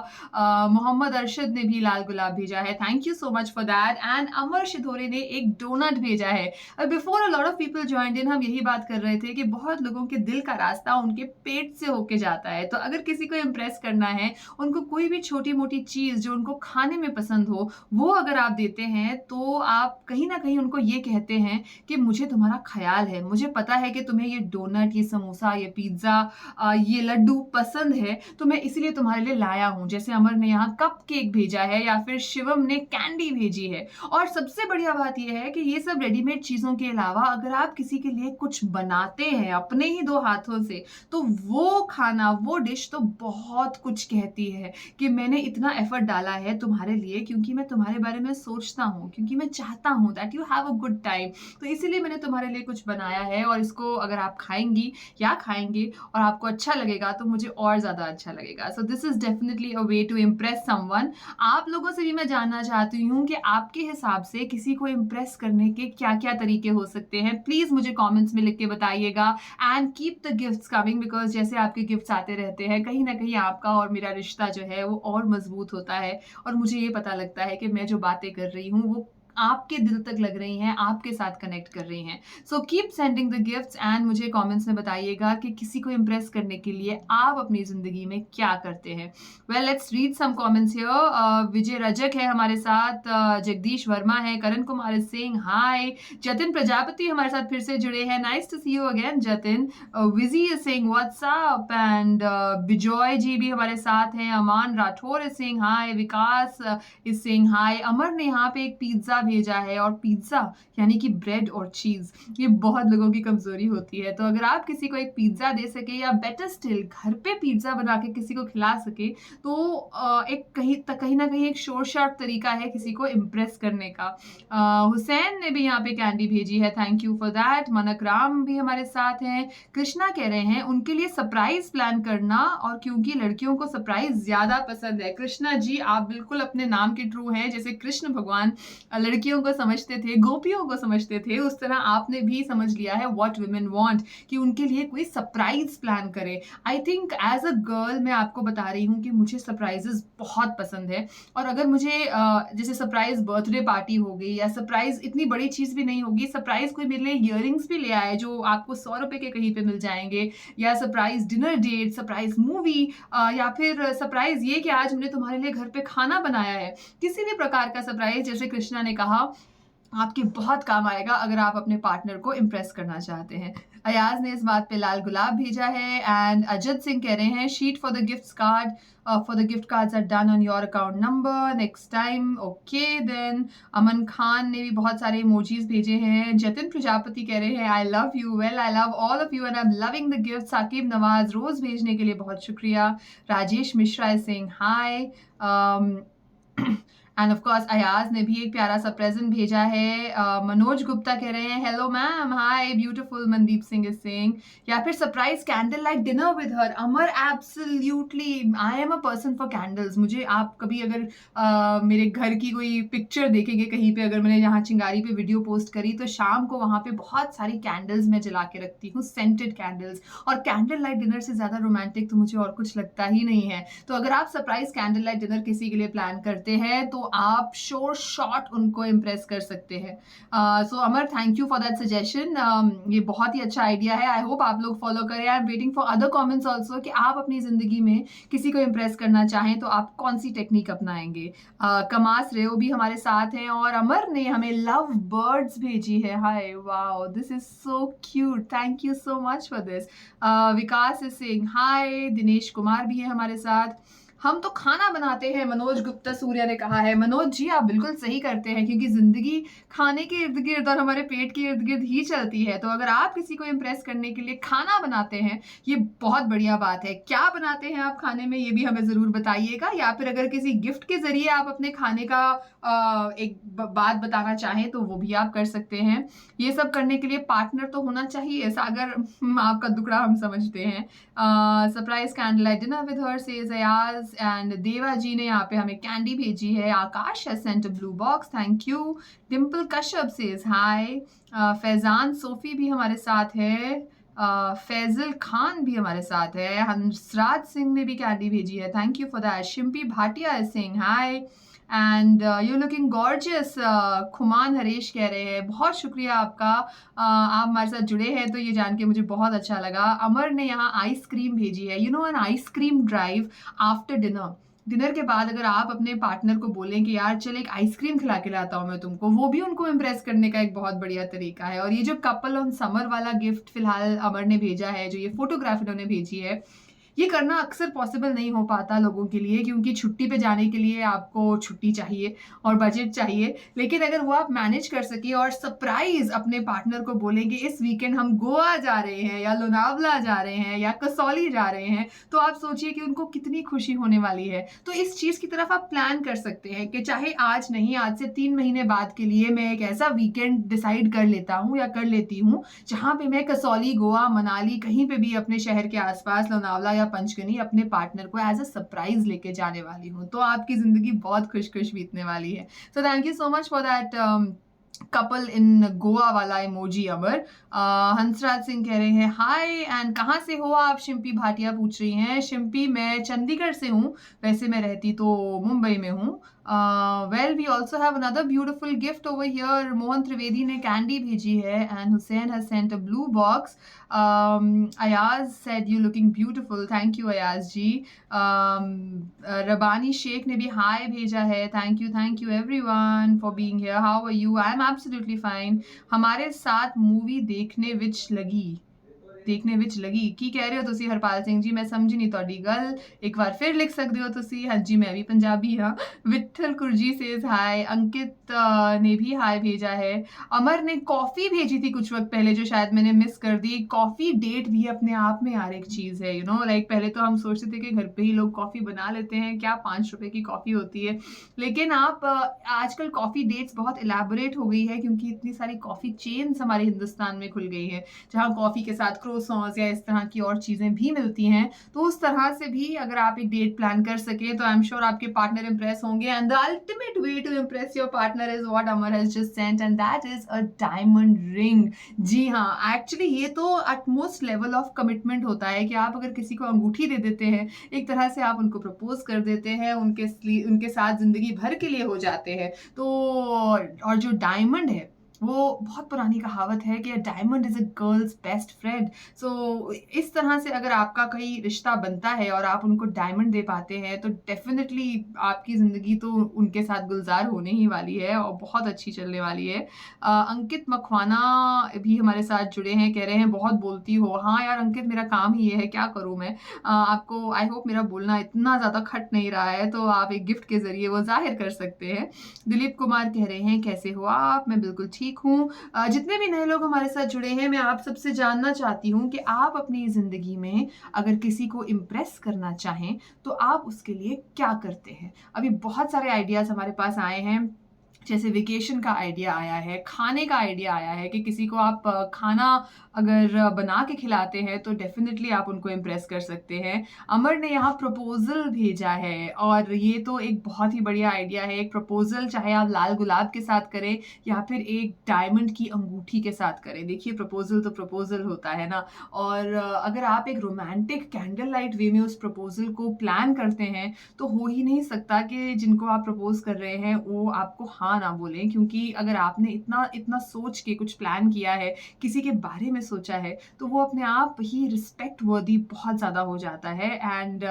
मोहम्मद अरशद ने भी लाल गुलाब भेजा है, thank you so much for that. And Amar Shidhore ने एक डोनट भेजा है। Before a lot of people joined in, हम यही बात कर रहे थे कि बहुत लोगों के दिल का रास्ता उनके पेट से होके जाता है। तो अगर किसी को इम्प्रेस करना है, उनको कोई भी छोटी मोटी चीज़ चीज़ जो उनको खाने में पसंद हो, वो अगर आप देते हैं, तो आप कहीं न कहीं उनको ये कहते हैं कि मुझे तुम्हारा ख़्याल है। मुझे पता है कि तुम्हें ये डोनट, ये समोसा, ये पिज़्ज़ा ये लड्डू पसंद है, तो मैं इसीलिए तुम्हारे लिए लाया हूँ। जैसे अमर ने यहाँ कपकेक भेजा है या फिर शिवम ने कैंडी भेजी है। और सबसे बढ़िया बात ये है कि ये सब रेडीमेड चीज़ों के अलावा अगर आप किसी के लिए कुछ बनाते हैं अपने ही 2 हाथों से, तो वो खाना, वो डिश तो बहुत कुछ कहती है कि मैंने इतना एफर्ट डाला है तुम्हारे लिए, क्योंकि मैं तुम्हारे बारे में सोचता हूँ, क्योंकि मैं चाहता हूँ that you have a good time. तो इसीलिए मैंने तुम्हारे लिए कुछ बनाया है, और इसको अगर आप खाएँगी या खाएँगे और आपको अच्छा लगेगा, तो मुझे और ज़्यादा अच्छा लगेगा। So this is definitely a way to impress someone. आप लोगों से भी मैं जानना चाहती हूँ कि आपके हिसाब से किसी को इम्प्रेस करने के क्या-क्या तरीके हो सकते हैं? प्लीज़ मुझे कमेंट्स में लिख के बताइएगा, and keep the gifts coming, because जैसे आपके गिफ्ट्स आते रहते हैं, कहीं न कहीं आपका और मेरा रिश्ता जो है वो और मज़बूत होता है, और मुझे ये पता लगता है कि मैं जो बातें कर रही हूँ वो आपके दिल तक लग रही हैं, आपके साथ कनेक्ट कर रही हैं। So keep sending the gifts, and मुझे कमेंट्स में बताइएगा कि किसी को इम्प्रेस करने के लिए आप अपनी ज़िंदगी में क्या करते हैं? Well, let's read some comments here. Vijay Rajak है हमारे साथ, जगदीश वर्मा है, Karan Kumar is saying hi, Jatin Prajapati हमारे साथ फिर से जुड़े हैं, nice to see you again Jatin. Viji is saying what's up, and Bijoy ji भी हमारे साथ हैं, Aman Rathore is saying hi, Vikas is saying hi. Amar ने यहाँ पे एक पिज्ज़ा भेजा है, और पिज्ज़ा यानी कि ब्रेड और चीज़, ये बहुत लोगों की कमज़ोरी होती है। तो अगर आप किसी को एक पिज्ज़ा दे सके, या बेटर स्टिल घर पे पिज्ज़ा बना के किसी को खिला सके, तो एक कहीं न कहीं एक शॉर्ट शार्प तरीका है किसी को इम्प्रेस करने का। हुसैन ने भी यहाँ पे कैंडी भेजी है, थैंक यू फॉर दैट। मनक राम भी हमारे साथ हैं। कृष्णा कह रहे हैं उनके लिए सरप्राइज़ प्लान करना, और क्योंकि लड़कियों को सरप्राइज़ ज़्यादा पसंद है। कृष्णा जी, आप बिल्कुल अपने नाम के ट्रू हैं। जैसे कृष्ण भगवान लड़कियों को समझते थे, गोपियों को समझते थे, उस तरह आपने भी समझ लिया है व्हाट वुमेन वांट, कि उनके लिए कोई सरप्राइज़ प्लान करें। I think as a girl मैं आपको बता रही हूँ कि मुझे सरप्राइज़ेज़ बहुत पसंद है, और अगर मुझे जैसे सरप्राइज़ बर्थडे पार्टी हो गई, या सरप्राइज़ इतनी बड़ी चीज़ भी नहीं होगी, सरप्राइज़ कोई मेरे लिए इयररिंग्स भी ले आए जो आपको ₹100 के कहीं पे मिल जाएँगे, या surprise dinner date, surprise movie, या फिर सरप्राइज़ ये कि आज मैंने तुम्हारे लिए घर पे खाना बनाया है। किसी भी प्रकार का सरप्राइज़, जैसे कृष्णा ने कहा, आपके बहुत काम आएगा अगर आप अपने पार्टनर को इम्प्रेस करना चाहते हैं। अयाज ने इस बात पे लाल गुलाब भेजा है, एंड अजत सिंह कह रहे हैं sheet for the gifts card, for the gift cards are done on your account number next time, okay then. Aman Khan ने भी बहुत सारे इमोजीज भेजे हैं। जतिन प्रजापति कह रहे हैं I love you, well I love all of you and I am loving the gift. Saqib Nawaz rose भेजने के लिए बहुत शुक्रिया। Rajesh Mishra is saying hi, and of course Ayaz ने भी एक प्यारा सा प्रेजेंट भेजा है। मनोज गुप्ता कह रहे हैं hello ma'am, hi beautiful. Mandeep Singh is saying, या फिर surprise candle light dinner with her. Amar absolutely, I am a person for candles. मुझे आप कभी अगर मेरे घर की कोई पिक्चर देखेंगे कहीं पे, अगर मैंने यहाँ चिंगारी पे वीडियो पोस्ट करी, तो शाम को वहाँ पे बहुत सारी कैंडल्स मैं जला के रखती हूँ, सेंटेड कैंडल्स। और कैंडल लाइट डिनर से ज़्यादा रोमांटिक तो मुझे और कुछ लगता ही नहीं है। तो अगर आप सरप्राइज कैंडल लाइट डिनर किसी के लिए प्लान करते हैं, तो आप शोर शॉट उनको इम्प्रेस कर सकते हैं। So Amar, thank you for that suggestion. ये बहुत ही अच्छा आइडिया है, आई होप आप लोग फॉलो करें। आई am waiting for other comments also, कि आप अपनी ज़िंदगी में किसी को इम्प्रेस करना चाहें तो आप कौन सी टेक्निक अपनाएंगे। कमास रेओ भी हमारे साथ हैं, और अमर ने हमें लव बर्ड्स भेजी है। Hi, wow, this is so cute, thank you so much for this. Vikas is saying hi, Dinesh Kumar भी है हमारे साथ। हम तो खाना बनाते हैं, मनोज गुप्ता सूर्या ने कहा है। मनोज जी, आप बिल्कुल सही करते हैं, क्योंकि ज़िंदगी खाने के इर्द गिर्द और हमारे पेट के इर्द गिर्द ही चलती है। तो अगर आप किसी को इम्प्रेस करने के लिए खाना बनाते हैं, ये बहुत बढ़िया बात है। क्या बनाते हैं आप खाने में, ये भी हमें ज़रूर बताइएगा, या फिर अगर किसी गिफ्ट के ज़रिए आप अपने खाने का एक बात बताना चाहें, तो वो भी आप कर सकते हैं। ये सब करने के लिए पार्टनर तो होना चाहिए। सागर, आपका दुखड़ा हम समझते हैं। Surprise candle light dinner with her says Ayaz, and Deva ji ने यहाँ पे हमें कैंडी भेजी है। Akash has sent a blue box, thank you. Dimple Kashyap says hi. Faizan Sofi भी हमारे साथ है। फैजल खान भी हमारे साथ है। हंसराज सिंह ने भी कैंडी भेजी है, thank you for that. Shimpi Bhatia is saying hi, and you looking gorgeous. Khuman Harish कह रहे हैं बहुत शुक्रिया आपका, आप हमारे साथ जुड़े हैं, तो ये जान के मुझे बहुत अच्छा लगा। अमर ने यहाँ आइसक्रीम भेजी है, you know an ice cream drive after dinner, dinner के बाद अगर आप अपने पार्टनर को बोलें कि यार चल एक आइसक्रीम खिला के लाता हूँ मैं तुमको, वो भी उनको इम्प्रेस करने का एक बहुत बढ़िया तरीका है। और ये जो कपल ऑन समर वाला गिफ्ट फिलहाल अमर ने भेजा है, जो ये फोटोग्राफ इन्होंने भेजी है, ये करना अक्सर पॉसिबल नहीं हो पाता लोगों के लिए, क्योंकि छुट्टी पे जाने के लिए आपको छुट्टी चाहिए और बजट चाहिए। लेकिन अगर वो आप मैनेज कर सके और सरप्राइज अपने पार्टनर को बोलें कि इस वीकेंड हम गोवा जा रहे हैं या लोनावला जा रहे हैं या कसौली जा रहे हैं, तो आप सोचिए कि उनको कितनी खुशी होने वाली है। तो इस चीज़ की तरफ आप प्लान कर सकते हैं कि चाहे आज नहीं, आज से 3 महीने बाद के लिए मैं एक ऐसा वीकेंड डिसाइड कर लेता हूँ या कर लेती हूँ जहाँ पे मैं कसौली, गोवा, मनाली, कहीं पे भी अपने शहर के आसपास लोनावला या पंचगनी अपने पार्टनर को एज अ सरप्राइज लेके जाने वाली हूँ। तो आपकी जिंदगी बहुत खुश खुश बीतने वाली है। सो thank you so much for that couple in Goa वाला इमोजी अमर। हंसराज सिंह कह रहे हैं हाय एंड कहाँ से हो आप? शिम्पी भाटिया पूछ रही हैं। शिम्पी मैं चंडीगढ़ से हूँ, वैसे मैं रहती तो मुंबई में हूँ। Well we also have another beautiful gift over here. Mohan Trivedi ने कैंडी भेजी है and Hussain has sent a blue box. Ayaz said you looking beautiful, thank you Ayaz ji. Rabbani Sheikh ने भी हाय भेजा है, thank you everyone for being here. How are you? I am absolutely fine. हमारे साथ movie देखने विच लगी की कह रहे हो तुसी हरपाल सिंह जी? मैं समझी नहीं ਤੁਹਾਡੀ ਗੱਲ, एक बार फिर लिख सकते हो तुसी। हाँ जी मैं भी पंजाबी हाँ। विठल कुरजी सेज हाय। अंकित ने भी हाय भेजा है। अमर ने कॉफी भेजी थी कुछ वक्त पहले, जो शायद मैंने मिस कर दी। कॉफी डेट भी अपने आप में यार एक चीज है, यू नो लाइक पहले तो हम सोचते थे कि घर पे ही लोग कॉफी बना लेते हैं, क्या 5 रुपए की कॉफी होती है। लेकिन आप आजकल कॉफी डेट्स बहुत इलेबोरेट हो गई है, क्योंकि इतनी सारी कॉफी चेन्स हमारे हिंदुस्तान में खुल गई है, जहाँ कॉफी के साथ क्रोसॉन्स या इस तरह की और चीजें भी मिलती हैं। तो उस तरह से भी अगर आप एक डेट प्लान कर सके तो आई एम श्योर आपके पार्टनर इंप्रेस होंगे। And the ultimate way to impress your partner is what Amar has just sent, and that is a diamond ring. जी हाँ, एक्चुअली ये तो अटमोस्ट लेवल ऑफ कमिटमेंट होता है कि आप अगर किसी को अंगूठी दे देते हैं, एक तरह से आप उनको प्रपोज कर देते हैं, उनके साथ जिंदगी भर के लिए हो जाते हैं। तो और जो डायमंड है, वो बहुत पुरानी कहावत है कि diamond is a girl's best friend. So इस तरह से अगर आपका कहीं रिश्ता बनता है और आप उनको डायमंड दे पाते हैं, तो डेफिनेटली आपकी ज़िंदगी तो उनके साथ गुलजार होने ही वाली है और बहुत अच्छी चलने वाली है। अंकित मखवाना भी हमारे साथ जुड़े हैं, कह रहे हैं बहुत बोलती हो। हाँ यार अंकित, मेरा काम ही ये है, क्या करूँ मैं। आपको आई होप मेरा बोलना इतना ज़्यादा खट नहीं रहा है, तो आप एक गिफ्ट के ज़रिए वो जाहिर कर सकते हैं। दिलीप कुमार कह रहे हैं कैसे हो आप? मैं बिल्कुल ठीक हूँ। जितने भी नए लोग हमारे साथ जुड़े हैं, मैं आप सबसे जानना चाहती हूँ कि आप अपनी ज़िंदगी में अगर किसी को इम्प्रेस करना चाहें तो आप उसके लिए क्या करते हैं? अभी बहुत सारे आइडियाज़ हमारे पास आए हैं, जैसे वेकेशन का आइडिया आया है, खाने का आइडिया आया है कि किसी को आप खाना अगर बना के खिलाते हैं तो डेफिनेटली आप उनको इम्प्रेस कर सकते हैं। अमर ने यहाँ प्रपोजल भेजा है, और ये तो एक बहुत ही बढ़िया आइडिया है। एक प्रपोजल चाहे आप लाल गुलाब के साथ करें या फिर एक डायमंड की अंगूठी के साथ करें, देखिए प्रपोजल तो प्रपोजल होता है ना। और अगर आप एक रोमांटिक कैंडल लाइट वे में उस प्रपोजल को प्लान करते हैं, तो हो ही नहीं सकता कि जिनको आप प्रपोज कर रहे हैं वो आपको हाँ ना बोलें, क्योंकि अगर आपने इतना इतना सोच के कुछ प्लान किया है, किसी के बारे में सोचा है, तो वो अपने आप ही रिस्पेक्ट वर्दी बहुत ज़्यादा हो जाता है। एंड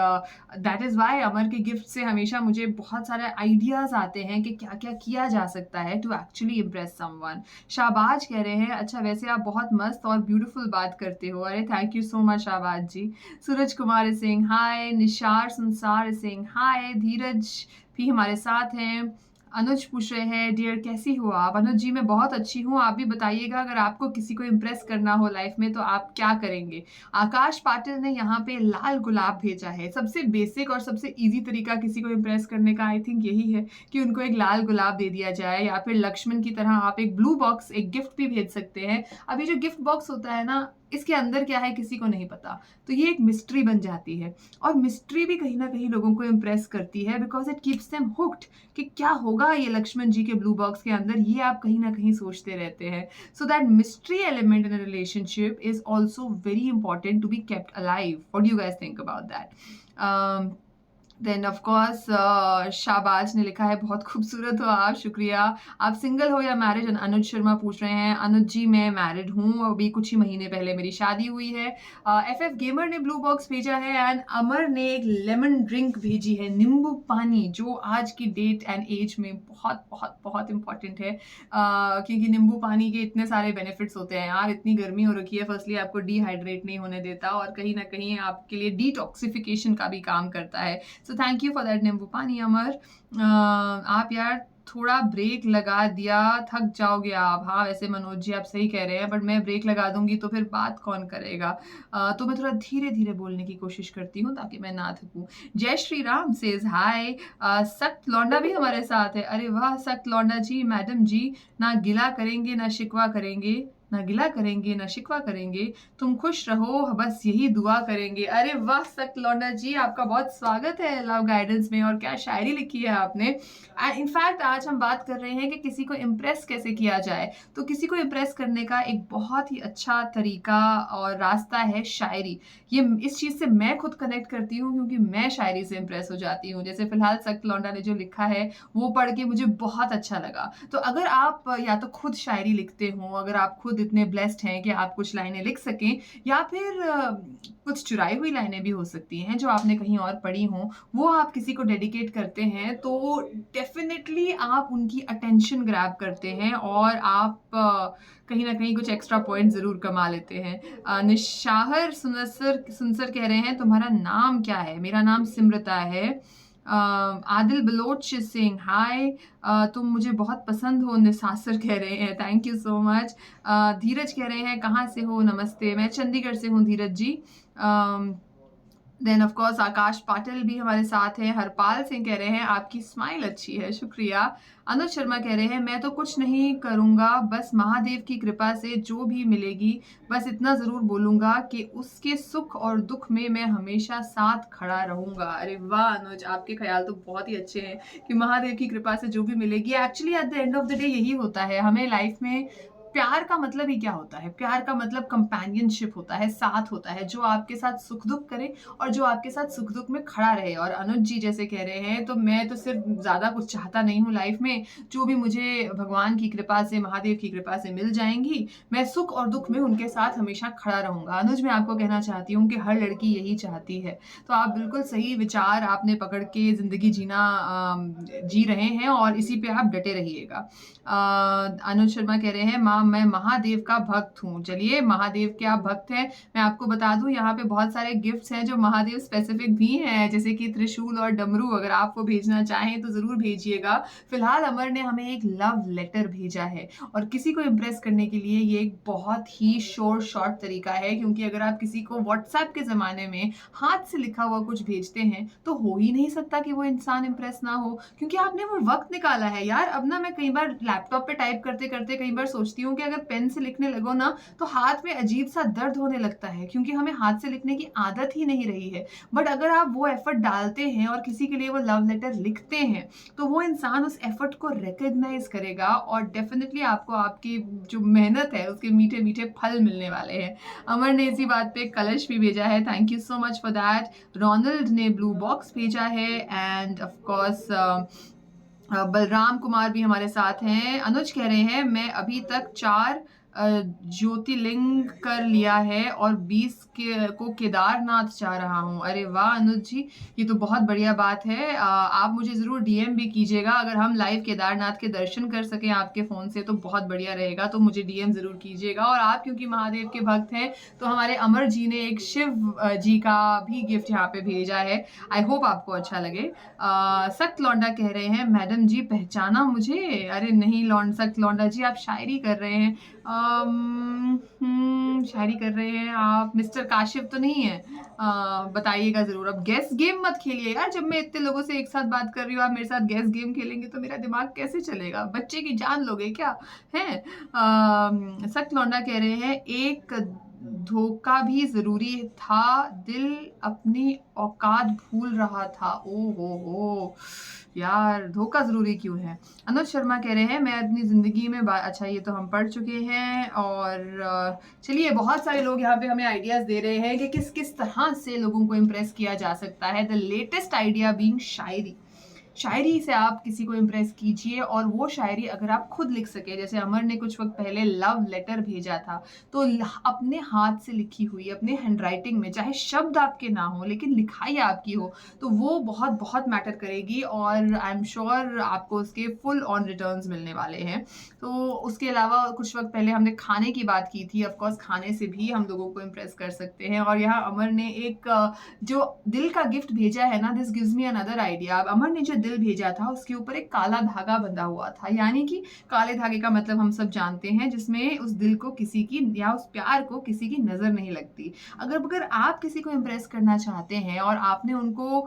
दैट इज़ वाई अमर के गिफ्ट से हमेशा मुझे बहुत सारे आइडियाज़ आते हैं कि क्या क्या किया जा सकता है to actually impress someone. Shahbaz कह रहे हैं अच्छा वैसे आप बहुत मस्त और ब्यूटीफुल बात करते हो। अरे thank you so much Shahbaz ji. Suraj Kumar Singh hi. Nishar Sansar Singh हाय। धीरज भी हमारे साथ हैं। अनुज पूछ रहे हैं डियर कैसी हो आप? अनुज जी मैं बहुत अच्छी हूँ, आप भी बताइएगा अगर आपको किसी को इम्प्रेस करना हो लाइफ में तो आप क्या करेंगे। आकाश पाटिल ने यहाँ पे लाल गुलाब भेजा है। सबसे बेसिक और सबसे इजी तरीका किसी को इम्प्रेस करने का आई थिंक यही है कि उनको एक लाल गुलाब दे दिया जाए, या फिर लक्ष्मण की तरह आप एक ब्लू बॉक्स, एक गिफ्ट भी भेज सकते हैं। अभी जो गिफ्ट बॉक्स होता है ना, इसके अंदर क्या है किसी को नहीं पता, तो ये एक मिस्ट्री बन जाती है, और मिस्ट्री भी कहीं ना कहीं लोगों को इम्प्रेस करती है because it keeps them hooked कि क्या होगा ये लक्ष्मण जी के ब्लू बॉक्स के अंदर, ये आप कहीं ना कहीं सोचते रहते हैं। So that mystery element in a relationship is also very important to be kept alive. What do you guys think about that? Then of course Shahbaz ने लिखा है बहुत खूबसूरत हो आप, शुक्रिया। आप सिंगल हो या मैरिड? अनुज शर्मा पूछ रहे हैं। अनुज जी मैं मैरिड हूँ, अभी कुछ ही महीने पहले मेरी शादी हुई है। एफएफ गेमर ने ब्लू बॉक्स भेजा है एंड अमर ने एक लेमन ड्रिंक भेजी है, नींबू पानी, जो आज की डेट एंड एज में बहुत बहुत बहुत इंपॉर्टेंट है, क्योंकि नींबू पानी के इतने सारे बेनिफिट्स होते हैं यार। इतनी गर्मी हो रखी है, फर्स्टली आपको डिहाइड्रेट नहीं होने देता और कहीं ना कहीं आपके लिए डिटॉक्सिफिकेशन का भी काम करता है। सो थैंक यू फॉर दैट नींबू पानी अमर। आप यार थोड़ा ब्रेक लगा दिया, थक जाओगे आप। हाँ वैसे मनोज जी आप सही कह रहे हैं, बट मैं ब्रेक लगा दूंगी तो फिर बात कौन करेगा। तो मैं थोड़ा धीरे धीरे बोलने की कोशिश करती हूँ ताकि मैं ना थकूं। जय श्री राम सेज हाय। सख्त लौंडा भी हमारे साथ है, अरे वाह सख्त लौंडा जी, मैडम जी ना गिला करेंगे ना शिकवा करेंगे, ना गिला करेंगे ना शिकवा करेंगे, तुम खुश रहो बस यही दुआ करेंगे। अरे वाह सख्त लौंडा जी, आपका बहुत स्वागत है लव गाइडेंस में। और क्या शायरी लिखी है आपने। इनफैक्ट आज हम बात कर रहे हैं कि किसी को इम्प्रेस कैसे किया जाए। तो किसी को इम्प्रेस करने का एक बहुत ही अच्छा तरीका और रास्ता है शायरी। ये इस चीज़ से मैं खुद कनेक्ट करती हूँ क्योंकि मैं शायरी से इम्प्रेस हो जाती हूँ। जैसे फिलहाल सख्त लौंडा ने जो लिखा है वो पढ़ के मुझे बहुत अच्छा लगा। तो अगर आप या तो खुद शायरी लिखते हो, अगर आप खुद इतने ब्लेस्ड हैं कि आप कुछ लाइनें लिख सकें, या फिर कुछ चुराई हुई लाइनें भी हो सकती हैं जो आपने कहीं और पढ़ी हों, वो आप किसी को डेडिकेट करते हैं, तो डेफिनेटली आप उनकी अटेंशन ग्रैब करते हैं और आप कहीं ना कहीं कुछ एक्स्ट्रा पॉइंट जरूर कमा लेते हैं। निशाहर सुनसर कह रहे हैं तुम्हारा नाम क्या है? मेरा नाम सिमरता है। आदिल बलोच सिंह हाय, तुम मुझे बहुत पसंद हो, निसासर कह रहे हैं, थैंक यू सो मच। धीरज कह रहे हैं कहाँ से हो? नमस्ते, मैं चंडीगढ़ से हूँ धीरज जी। देन ऑफ कोर्स आकाश पाटिल भी हमारे साथ हैं। हरपाल सिंह कह रहे हैं आपकी स्माइल अच्छी है, शुक्रिया। अनुज शर्मा कह रहे हैं मैं तो कुछ नहीं करूँगा, बस महादेव की कृपा से जो भी मिलेगी बस इतना ज़रूर बोलूँगा कि उसके सुख और दुख में मैं हमेशा साथ खड़ा रहूँगा। अरे वाह अनुज, आपके ख्याल तो बहुत ही अच्छे हैं कि महादेव की कृपा से जो भी मिलेगी। Actually at the end of the day यही होता है। हमें लाइफ में प्यार का मतलब ही क्या होता है? प्यार का मतलब कंपेनियनशिप होता है, साथ होता है, जो आपके साथ सुख दुख करे और जो आपके साथ सुख दुख में खड़ा रहे। और अनुज जी जैसे कह रहे हैं, तो मैं तो सिर्फ ज़्यादा कुछ चाहता नहीं हूँ लाइफ में, जो भी मुझे भगवान की कृपा से, महादेव की कृपा से मिल जाएंगी, मैं सुख और दुख में उनके साथ हमेशा खड़ा रहूंगा। अनुज मैं आपको कहना चाहती हूँ कि हर लड़की यही चाहती है। तो आप बिल्कुल सही विचार आपने पकड़ के जिंदगी जी रहे हैं और इसी पे आप डटे रहिएगा। अनुज शर्मा कह रहे हैं माँ मैं महादेव का भक्त हूँ। चलिए महादेव के आप भक्त हैं, मैं आपको बता दूं यहाँ पे बहुत सारे गिफ्ट्स हैं जो महादेव स्पेसिफिक भी हैं, जैसे कि त्रिशूल और डमरू। अगर आपको भेजना चाहें तो जरूर भेजिएगा। फिलहाल अमर ने हमें एक लव लेटर भेजा है और किसी को इम्प्रेस करने के लिए ये एक बहुत ही शॉर्ट तरीका है, क्योंकि अगर आप किसी को व्हाट्सएप के जमाने में हाथ से लिखा हुआ कुछ भेजते हैं तो हो ही नहीं सकता कि वो इंसान इम्प्रेस ना हो, क्योंकि आपने वो वक्त निकाला है यार। अब ना मैं कई बार लैपटॉप पे टाइप करते करते कई बार सोचती हूँ कि अगर पेन से लिखने लगो ना तो हाथ में अजीब सा दर्द होने लगता है, क्योंकि हमें हाथ से लिखने की आदत ही नहीं रही है। बट अगर आप वो एफर्ट डालते हैं और किसी के लिए वो लव लेटर लिखते हैं तो वो इंसान उस एफर्ट को रिकॉग्नाइज करेगा और डेफिनेटली आपको आपकी जो मेहनत है उसके मीठे मीठे फल मिलने वाले हैं। अमर ने इसी बात पे कलश भी भेजा है, thank you so much for that. Ronald ने ब्लू बॉक्स भेजा है and of course Balram Kumar भी हमारे साथ हैं। अनुज कह रहे हैं मैं अभी तक 4 ज्योतिर्लिंग कर लिया है और 20 को केदारनाथ जा रहा हूँ। अरे वाह अनुज जी, ये तो बहुत बढ़िया बात है। आप मुझे ज़रूर डीएम भी कीजिएगा, अगर हम लाइव केदारनाथ के दर्शन कर सकें आपके फ़ोन से तो बहुत बढ़िया रहेगा, तो मुझे डीएम ज़रूर कीजिएगा। और आप क्योंकि महादेव के भक्त हैं तो हमारे अमर जी ने एक शिव जी का भी गिफ्ट यहाँ पे भेजा है, आई होप आपको अच्छा लगे। सख्त लौंडा कह रहे हैं मैडम जी पहचाना मुझे? अरे नहीं सख्त लौंडा जी, आप शायरी कर रहे हैं। शायरी कर रहे हैं आप, मिस्टर काशिफ तो नहीं है? बताइएगा जरूर। अब गैस गेम मत खेलिए यार, जब मैं इतने लोगों से एक साथ बात कर रही हूँ आप मेरे साथ गैस गेम खेलेंगे तो मेरा दिमाग कैसे चलेगा? बच्चे की जान लोगे क्या है? सख्त लौंडा कह रहे हैं एक धोखा भी ज़रूरी था, दिल अपनी औकात भूल रहा था। ओह हो! यार धोखा ज़रूरी क्यों है? अनुज शर्मा कह रहे हैं मैं अपनी ज़िंदगी में बा अच्छा ये तो हम पढ़ चुके हैं और चलिए बहुत सारे लोग यहाँ पे हमें आइडियाज़ दे रहे हैं कि किस-किस तरह से लोगों को इम्प्रेस किया जा सकता है। द लेटेस्ट आइडिया बीइंग शायरी। शायरी से आप किसी को इम्प्रेस कीजिए और वो शायरी अगर आप खुद लिख सके, जैसे अमर ने कुछ वक्त पहले लव लेटर भेजा था, तो अपने हाथ से लिखी हुई अपने हैंडराइटिंग में, चाहे शब्द आपके ना हो लेकिन लिखाई आपकी हो, तो वो बहुत बहुत मैटर करेगी और आई एम श्योर आपको उसके फुल ऑन रिटर्न्स मिलने वाले हैं। तो उसके अलावा कुछ वक्त पहले हमने खाने की बात की थी, ऑफकोर्स खाने से भी हम लोगों को इम्प्रेस कर सकते हैं। और यहाँ अमर ने एक जो दिल का गिफ्ट भेजा है ना, this gives me another idea. Amar ने जो दिल भेजा था उसके ऊपर एक काला धागा बंधा हुआ था, यानी कि काले धागे का मतलब हम सब जानते हैं, जिसमें उस दिल को किसी की या उस प्यार को किसी की नजर नहीं लगती। अगर आप किसी को इम्प्रेस करना चाहते हैं और आपने उनको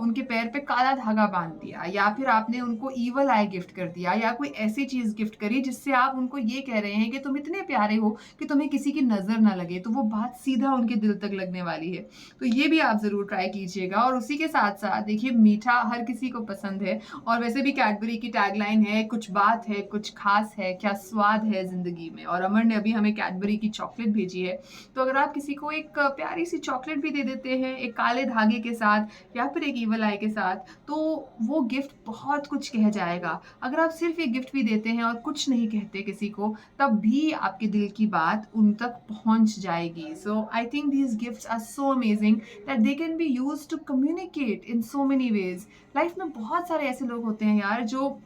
उनके पैर पे काला धागा बांध दिया, या फिर आपने उनको ईवल आई गिफ्ट कर दिया, या कोई ऐसी चीज गिफ्ट करी जिससे आप उनको ये कह रहे हैं कि तुम इतने प्यारे हो कि तुम्हें किसी की नजर ना लगे, तो वो बात सीधा उनके दिल तक लगने वाली है। तो ये भी आप ज़रूर ट्राई कीजिएगा। और उसी के साथ-साथ देखिए, मीठा हर किसी को पसंद है और वैसे भी कैडबरी की टैगलाइन है, कुछ बात है, कुछ ख़ास है, क्या स्वाद है ज़िंदगी में। और अमर ने अभी हमें कैडबरी की चॉकलेट भेजी है। तो अगर आप किसी को एक प्यारी सी चॉकलेट भी दे देते हैं, एक काले धागे के साथ या फिर एक ईवल आई के साथ, तो वो गिफ्ट बहुत कुछ कह जाएगा। अगर आप सिर्फ़ एक गिफ्ट भी देते हैं और कुछ नहीं कहते किसी को, तब भी आपके दिल की बात उन तक पहुँच जाएगी। So I think these gifts are so amazing that they can be used to communicate in so many ways. Life में बहुत सारे ऐसे लोग होते हैं यार जो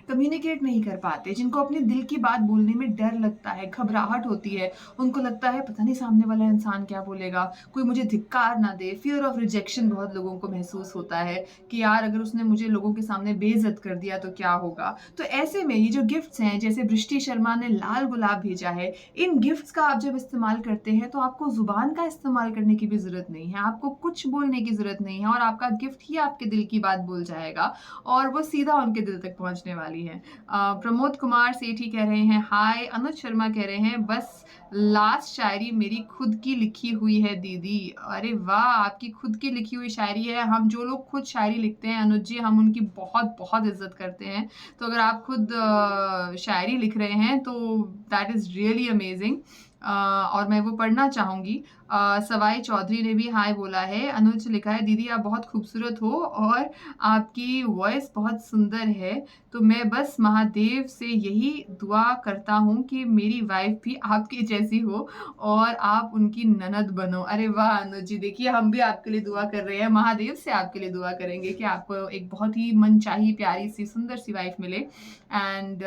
कम्युनिकेट नहीं कर पाते, जिनको अपने दिल की बात बोलने में डर लगता है, घबराहट होती है, उनको लगता है पता नहीं सामने वाला इंसान क्या बोलेगा, कोई मुझे धिक्कार ना दे। फियर ऑफ रिजेक्शन बहुत लोगों को महसूस होता है कि यार अगर उसने मुझे लोगों के सामने बेइज्जत कर दिया तो क्या होगा। तो ऐसे में ये जो गिफ्ट्स हैं, जैसे बृष्टि शर्मा ने लाल गुलाब भेजा है, इन गिफ्ट्स का आप जब इस्तेमाल करते हैं तो आपको जुबान का इस्तेमाल करने की भी जरूरत नहीं है, आपको कुछ बोलने की जरूरत नहीं है, और आपका गिफ्ट ही आपके दिल की बात बोल जाएगा और वो सीधा उनके दिल तक पहुंचने वाली है। प्रमोद कुमार सेठी कह रहे हैं हाय। अनुज शर्मा कह रहे हैं बस लास्ट शायरी मेरी खुद की लिखी हुई है दीदी। अरे वाह, आपकी खुद की लिखी हुई शायरी है। हम जो लोग खुद शायरी लिखते हैं अनुज जी, हम उनकी बहुत बहुत इज्जत करते हैं। तो अगर आप खुद शायरी लिख रहे हैं तो दैट इज़ रियली अमेजिंग, और मैं वो पढ़ना चाहूँगी। सवाई चौधरी ने भी हाय बोला है। अनुज लिखा है दीदी आप बहुत खूबसूरत हो और आपकी वॉइस बहुत सुंदर है, तो मैं बस महादेव से यही दुआ करता हूँ कि मेरी वाइफ भी आपकी जैसी हो और आप उनकी ननद बनो। अरे वाह अनुज जी, देखिए हम भी आपके लिए दुआ कर रहे हैं, महादेव से आपके लिए दुआ करेंगे कि आपको एक बहुत ही मनचाही प्यारी सी सुंदर सी वाइफ मिले। एंड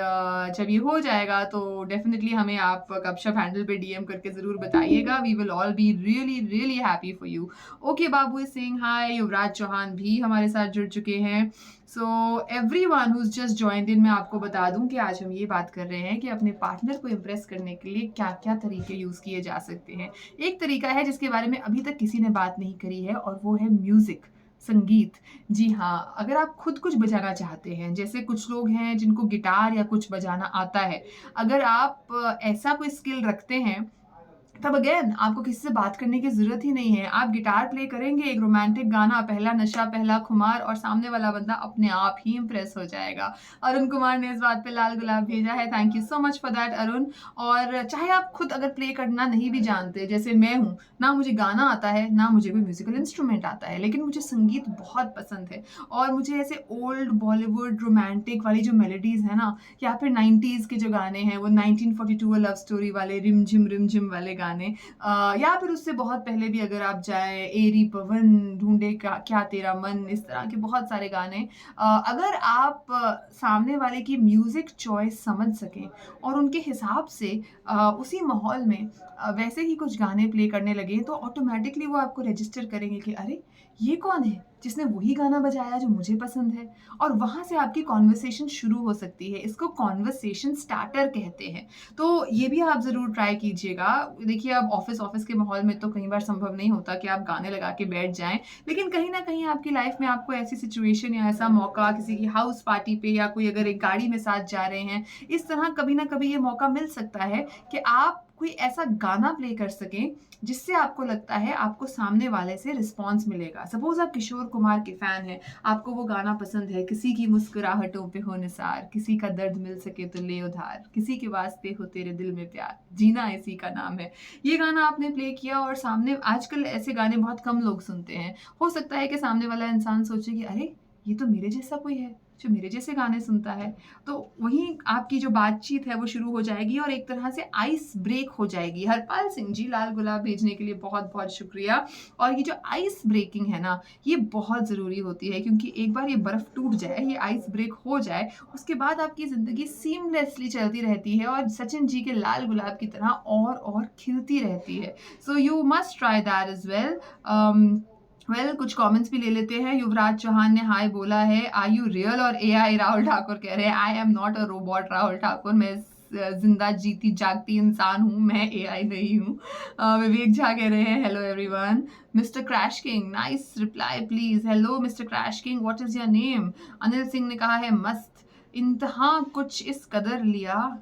जब ये हो जाएगा तो डेफिनेटली हमें आप गपशप हैंडल पे डीएम करके ज़रूर बताइएगा। We will all be really really happy for you. Okay, Babu Singh hi. Yuvraj Chauhan भी हमारे साथ जुड़ चुके हैं। So everyone who is just joined in, मैं आपको बता दूं कि आज हम ये बात कर रहे हैं कि अपने पार्टनर को इम्प्रेस करने के लिए क्या क्या तरीके यूज़ किए जा सकते हैं। एक तरीका है जिसके बारे में अभी तक किसी ने बात नहीं करी है, और वो है म्यूज़िक, संगीत। जी हाँ, अगर आप खुद कुछ बजाना चाहते हैं, जैसे कुछ लोग हैं जिनको गिटार या कुछ बजाना आता है, अगर आप ऐसा कोई स्किल रखते हैं, तब अगेन आपको किसी से बात करने की ज़रूरत ही नहीं है। आप गिटार प्ले करेंगे, एक रोमांटिक गाना, पहला नशा पहला खुमार, और सामने वाला बंदा अपने आप ही इम्प्रेस हो जाएगा। अरुण कुमार ने इस बात पे लाल गुलाब भेजा है, thank you so much for that Arun. और चाहे आप खुद अगर प्ले करना नहीं भी जानते, जैसे मैं हूँ, ना मुझे गाना आता है, ना मुझे कोई म्यूज़िकल इंस्ट्रूमेंट आता है, लेकिन मुझे संगीत बहुत पसंद है। और मुझे ऐसे ओल्ड बॉलीवुड रोमांटिक वाली जो मेलोडीज़ है ना, या फिर 90s के जो गाने हैं, वो 1942 लव स्टोरी वाले रिम झिम वाले गाने, या फिर उससे बहुत पहले भी अगर आप जाए, एरी पवन ढूंढे क्या तेरा मन, इस तरह के बहुत सारे गाने। अगर आप सामने वाले की म्यूजिक चॉइस समझ सकें और उनके हिसाब से उसी माहौल में वैसे ही कुछ गाने प्ले करने लगे, तो ऑटोमेटिकली वो आपको रजिस्टर करेंगे कि अरे ये कौन है जिसने वही गाना बजाया जो मुझे पसंद है। और वहाँ से आपकी कॉन्वर्सेशन शुरू हो सकती है। इसको कॉन्वर्सेशन स्टार्टर कहते हैं। तो ये भी आप ज़रूर ट्राई कीजिएगा। देखिए, अब ऑफिस के माहौल में तो कई बार संभव नहीं होता कि आप गाने लगा के बैठ जाएं, लेकिन कहीं ना कहीं आपकी लाइफ में आपको ऐसी सिचुएशन या ऐसा मौका, किसी की हाउस पार्टी पे, या कोई अगर एक गाड़ी में साथ जा रहे हैं, इस तरह कभी ना कभी ये मौका मिल सकता है कि आप कोई ऐसा गाना प्ले कर सकें जिससे आपको लगता है आपको सामने वाले से रिस्पॉन्स मिलेगा। सपोज़ आप किशोर कुमार के फ़ैन हैं, आपको वो गाना पसंद है, किसी की मुस्कुराहटों पे हो निसार, किसी का दर्द मिल सके तो ले उधार, किसी के वास्ते हो तेरे दिल में प्यार, जीना इसी का नाम है। ये गाना आपने प्ले किया और सामने आजकल ऐसे गाने बहुत कम लोग सुनते हैं। हो सकता है कि सामने वाला इंसान सोचे कि अरे! ये तो मेरे जैसा कोई है, जो मेरे जैसे गाने सुनता है। तो वहीं आपकी जो बातचीत है वो शुरू हो जाएगी और एक तरह से आइस ब्रेक हो जाएगी। हरपाल सिंह जी, लाल गुलाब भेजने के लिए बहुत-बहुत शुक्रिया। और ये जो आइस ब्रेकिंग है ना, ये बहुत ज़रूरी होती है क्योंकि एक बार ये बर्फ़ टूट जाए, ये आइस ब्रेक हो जाए, उसके बाद आपकी ज़िंदगी सीमलेसली चलती रहती है और सचिन जी के लाल गुलाब की तरह और खिलती रहती है। So you must try that as well. कुछ कमेंट्स भी ले लेते हैं। युवराज चौहान ने हाय बोला है, आर यू रियल और एआई? राहुल ठाकुर कह रहे हैं I am not a robot Rahul Thakur, मैं जिंदा जीती जागती इंसान हूँ, मैं एआई नहीं हूँ। विवेक झा कह रहे हैं hello everyone. Mister crash king, nice reply please. Hello mister crash king, what is your name? Anil Singh ने कहा है मस्त, इंतहा कुछ इस कदर लिया,